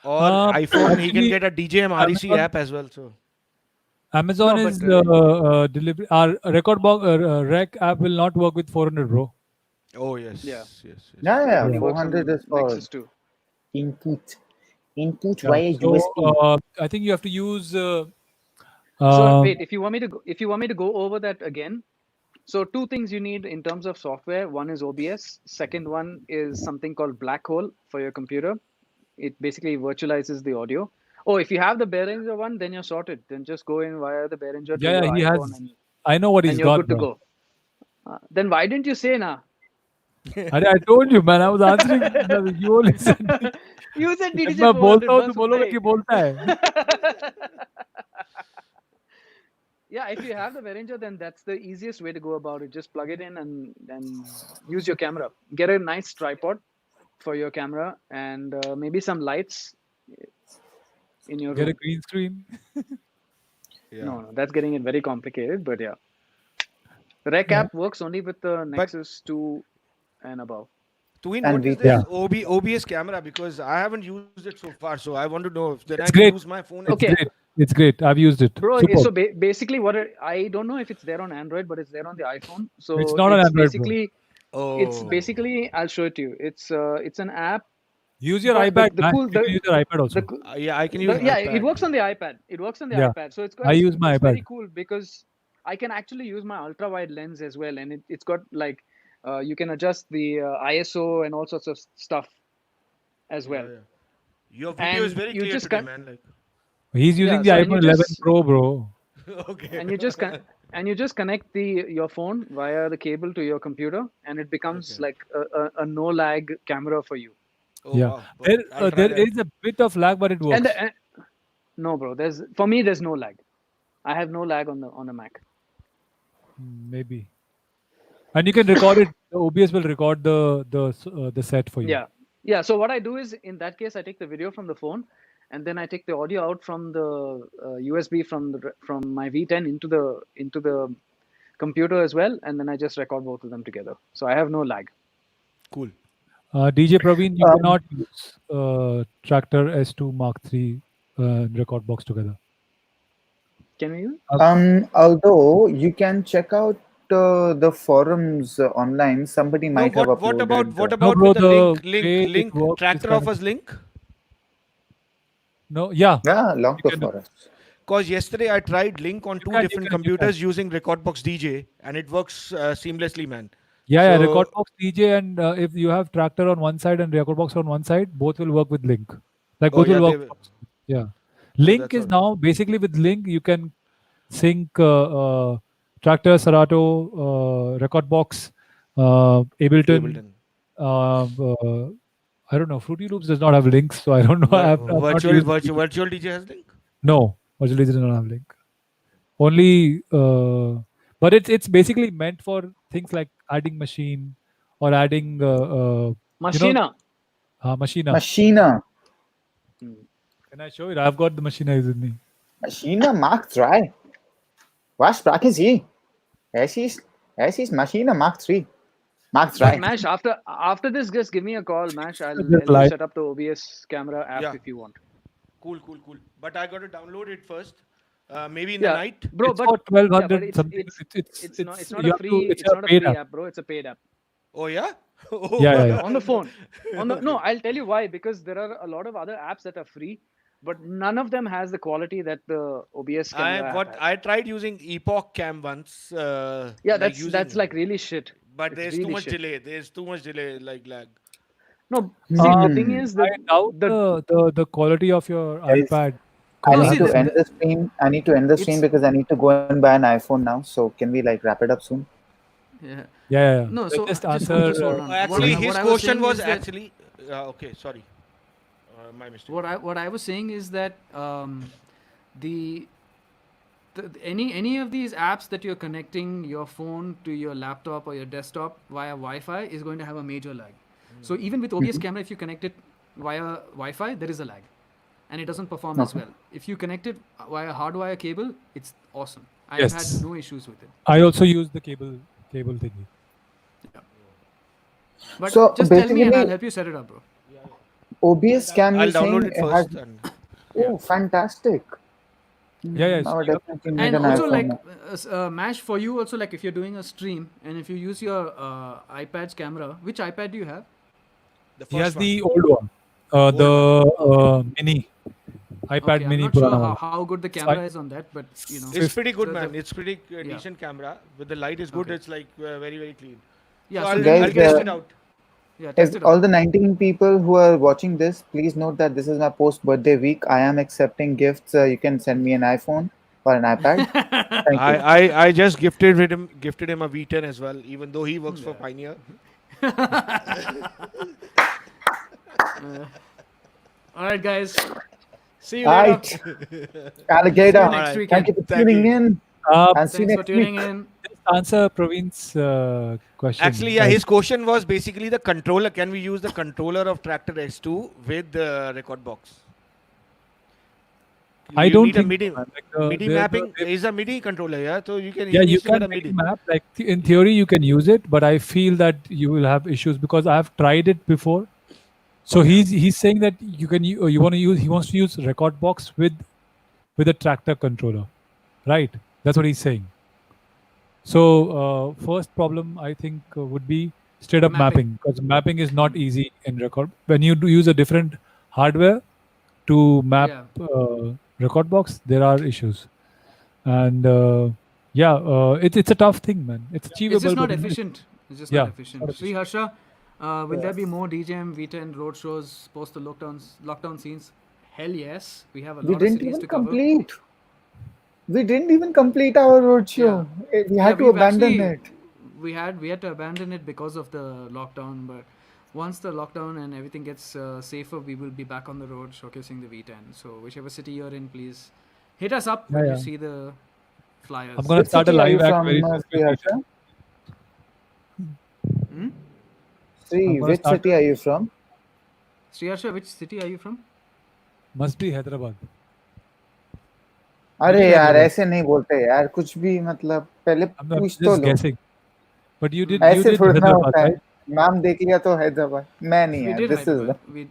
Or iPhone, he can Actually, get a DJM REC Amazon, app as well. So Amazon No, is but delivery. Our record box rec app will not work with 400, bro. oh yes, yeah, yes. Yeah, it yeah. only Yeah. works 400 on is for Nexus 2. input. Input Yeah. via So USB. I think you have to use. So Um, wait, if you want me to go over that again, so two things you need in terms of software. One is OBS. Second one is something called Black Hole for your computer. It basically virtualizes the audio. Oh, if you have the Behringer one, then you're sorted. Then just go in via the Behringer to yeah, your he iPhone has. I know what and he's you're got, good to bro. go. Then why didn't you say na? I told you, man. I was answering. You only said. You said जब DDJ मैं 400 बोलता हूँ तो bucks बोलोगे भाई. कि बोलता है. Yeah, if you have the Behringer, then that's the easiest way to go about it. Just plug it in and use your camera. Get a nice tripod for your camera and maybe some lights in your Get a room. green screen. yeah. No, that's getting it very complicated, but yeah. The Rec Yeah. app works only with the But Nexus 2 and above. Tuhin, And what is we this Yeah. OBS camera? Because I haven't used it so far, so I want to know if then I It's can great. use my phone. It's Okay, great. It's great. I've used it. bro. Super. So basically, I don't know if it's there on Android, but it's there on the iPhone. So It's not on it's Android, bro. basically I'll show it to you. It's an app. Use your But iPad, the man. cool You can use your iPad the also. coo- Yeah, I can use yeah, it iPad. works on the iPad. It works on the Yeah. iPad. So I use my it's very iPad. cool because I can actually use my ultra wide lens as well, and it's got like you can adjust the ISO and all sorts of stuff as well. Yeah. Your video is And very you clear just today, can man. Like, He's using yeah. the So and you iPhone 11 just Pro, bro. okay. and you just connect your phone via the cable to your computer, and it becomes Okay. like a no lag camera for you. Oh Yeah. wow. I'll try There that. is a bit of lag, but it And, works. no, bro, there's no lag. I have no lag on the Mac. Maybe. And you can record it. The OBS will record the set for you. Yeah. So what I do is, in that case, I take the video from the phone, and then I take the audio out from the USB from my V10 into the computer as well, and then I just record both of them together. So I have no lag. Cool. DJ Praveen, you Um, cannot use Tractor S2 Mark III record box together. Can we use? Although you can check out the forums online, somebody No, might have what uploaded. what No, about bro, with the the link way it link works is tractor kind of offers link? no, yeah. Yeah, long You can for do. us. Because yesterday I tried link on two You different can. computers using Recordbox DJ, and it works seamlessly, man. Yeah, So record box DJ, and if you have Tractor on one side and record box on one side, both will work with Link. Like oh both yeah, will they work. Yeah, so Link that's is all. now basically with Link you can sync Tractor, Serato, record box, Ableton. Ableton. I don't know. Fruity Loops does not have links, so I don't know. I've not Virtual used virtual DJ has link. No, Virtual DJ does not have link. Only, but it's basically meant for things like adding machine or adding, Machina. Machina. Machina. Can I show it? I've got the Machina with me. Machina Mark III. Was sprechen Sie? Es ist Machina Mark III. Mark III. Mash, after this, just give me a call, Mash. I'll Just help you live. set up the OBS camera app Yeah. if you want. Cool. But I got to download it first. Maybe in the Yeah, night. bro. It's But for 1200 it's something. it's not you a have to- free it's it's a not a paid free app. app, bro. It's a paid app. Oh yeah. Yeah. On the phone. No, I'll tell you why. Because there are a lot of other apps that are free, but none of them has the quality that the OBS camera app has. I tried using Epoch Cam once. Yeah, like using, that's like really shit. But It's there's really too much shit. delay. There's too much delay, like lag. No, see, the thing is I that doubt the quality of your Guys, iPad. I No, need see, to the- end the stream. I need to end the stream it's because I need to go and buy an iPhone now. So can we like wrap it up soon? Yeah. Yeah. No, Let's so just just answer. hold on. Actually, What his I was question saying was is that- actually Okay, sorry, my mistake. What I was saying is that the any of these apps that you're connecting your phone to your laptop or your desktop via Wi-Fi is going to have a major lag. So even with OBS Mhm. camera, if you connect it via Wi-Fi, there is a lag, and it doesn't perform as Okay. well. If you connect it via hardwire cable, it's awesome. I've had Yes. no issues with it. I also use the cable thingy. Yeah. But So just tell me and I'll basically, help you set it up, bro. OBS cam I'll you're download saying it it has. first, and yeah. Oh, fantastic. Yeah, yeah. Now So I you have definitely to need And an connect also, the iPhone. like, Mash, for you also, like, if you're doing a stream and if you use your iPad's camera, which iPad do you have? The He has first one, the old one, old one. Okay. mini iPad Okay, I'm mini not sure purana how, wala. how good the It's like camera is on that, but you know, It's fifth. pretty good, the man. It's pretty yeah, decent camera. With the light is good. okay, It's like very very clean. So yeah. So I'll then you Guys, I'll can test it then out. yeah test if it out. all the 19 people who are watching this, please note that this is my post birthday week. I am accepting gifts. You can send me an iPhone or an iPad. Thank you. I just gifted him a V10 as well, even though he works for Yeah. Pioneer. All right, guys. See you later. Right, See you Alligator. All next right. Thank you weekend. for Thank tuning you. in Uh, and see you Thanks for next tuning week. in. just answer Praveen's Actually, question. yeah, Like, his question was basically the controller. Can we use the controller of Tractor S2 with the record box? I You don't need a think so, MIDI man. Like MIDI mapping. Is a MIDI controller, yeah. So yeah, he you needs to get can a MIDI MIDI. map. Like in theory, you can use it, but I feel that you will have issues because I've tried it before. So Yeah. he's saying that you want to use he wants to use record box with a tractor controller, right? That's what he's saying. So first problem I think would be straight up Mapping. mapping because mapping is not easy in record. When you do use a different hardware to map Yeah. record box, there are issues, and yeah, it's a tough thing, man. It's It's achievable, just but not you know, efficient. It's just not yeah, it's not efficient. Sri efficient. Harsha, will there be Yes. more DJM V10 road shows post the lockdown scenes? Hell yes. We have a We lot of didn't cities even to cover. complete. We didn't even complete our Yeah. roadshow. We Yeah, had to we've abandon actually it. we had to abandon it because of the lockdown, but once the lockdown and everything gets safer, we will be back on the road showcasing the V10. So whichever city you're in, please hit us up Yeah, when you yeah. see the I'm flyers. gonna Which start a city are you live act very from, soon Sri with Harsha? V10. Hmm? I'm Sri, gonna which start. city are you from? Sri Harsha, which city are you from? Must be Hyderabad. You अरे did यार Hyderabad. ऐसे नहीं बोलते यार कुछ भी मतलब पहले I'm पूछ तो just low guessing. But you ऐसे did थोड़ा ना Hyderabad, होता है right? नाम देख लिया तो हैदराबाद मैं नहीं We यार did this is Hyderabad. the We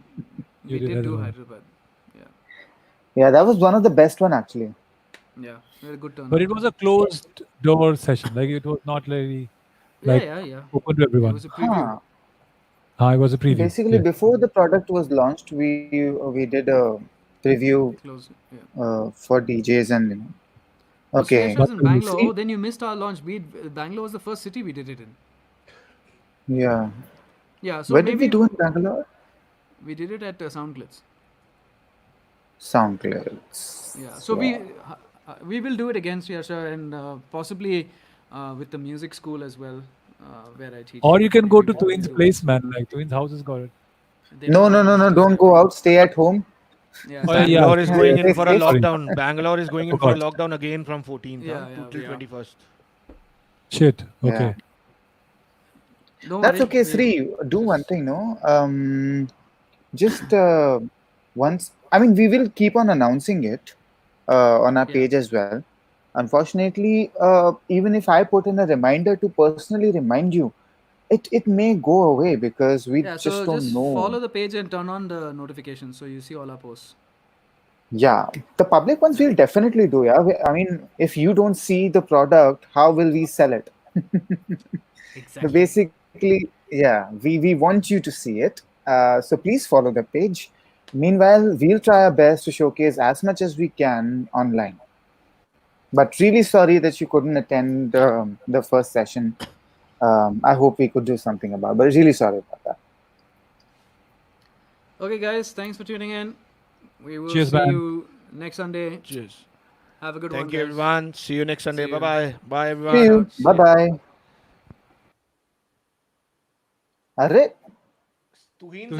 You did did do Hyderabad. Hyderabad. Yeah. yeah that was one of the best one actually. Yeah. We had a good But turnout. it was a closed door session. Like it was not really Yeah, like yeah, yeah. open to It everyone. was a preview. Huh. It was a preview. Basically Yeah. before the product was launched we did a preview Close. Yeah. for DJs and you know Oh, Sri okay Harsha is But in Bangalore. see Oh, then you missed our launch. Bangalore was the first city we did it in. yeah Yeah. So where did we maybe do in Bangalore we did it at Soundclips. sound clearance Yeah. So wow. we will do it again, Sri Harsha, and possibly with the music school as well, where I teach. or you can go Maybe to we'll Tuhin's do it. place, man. Like Tuhin's house has got it. They don't No, allow no, no, no, visitors don't there. go out. Stay at home. Yeah. Oh yeah, Stay yeah. home. Bangalore is going in Stay for a safe. Sorry, lockdown. Bangalore is I going in for a forgot. lockdown again from 14th Yeah, to yeah, till we are. 21st. Shit. Yeah. Okay. Don't That's worry. okay, We'll Sri. Do one just thing, no? Just once, I mean, we will keep on announcing it on our yeah. page as well. Unfortunately, even if I put in a reminder to personally remind you, it may go away because we Yeah. just So don't just know. follow the page and turn on the notifications so you see all our posts. Yeah, the public ones Yeah. we'll definitely do. Yeah, I mean, if you don't see the product, how will we sell it? So Exactly. basically, yeah, we want you to see it. So please follow the page. Meanwhile, we'll try our best to showcase as much as we can online. But really sorry that you couldn't attend the first session. I hope we could do something about it, but really sorry about that. Okay, guys. Thanks for tuning in. We will Cheers, see man. you next Sunday. Cheers. Have a good one, Thank you, guys. everyone. See you next Sunday. See Bye you. bye. Bye, See Peace everyone. you. out. Bye See ya. bye. Arre. Tuhin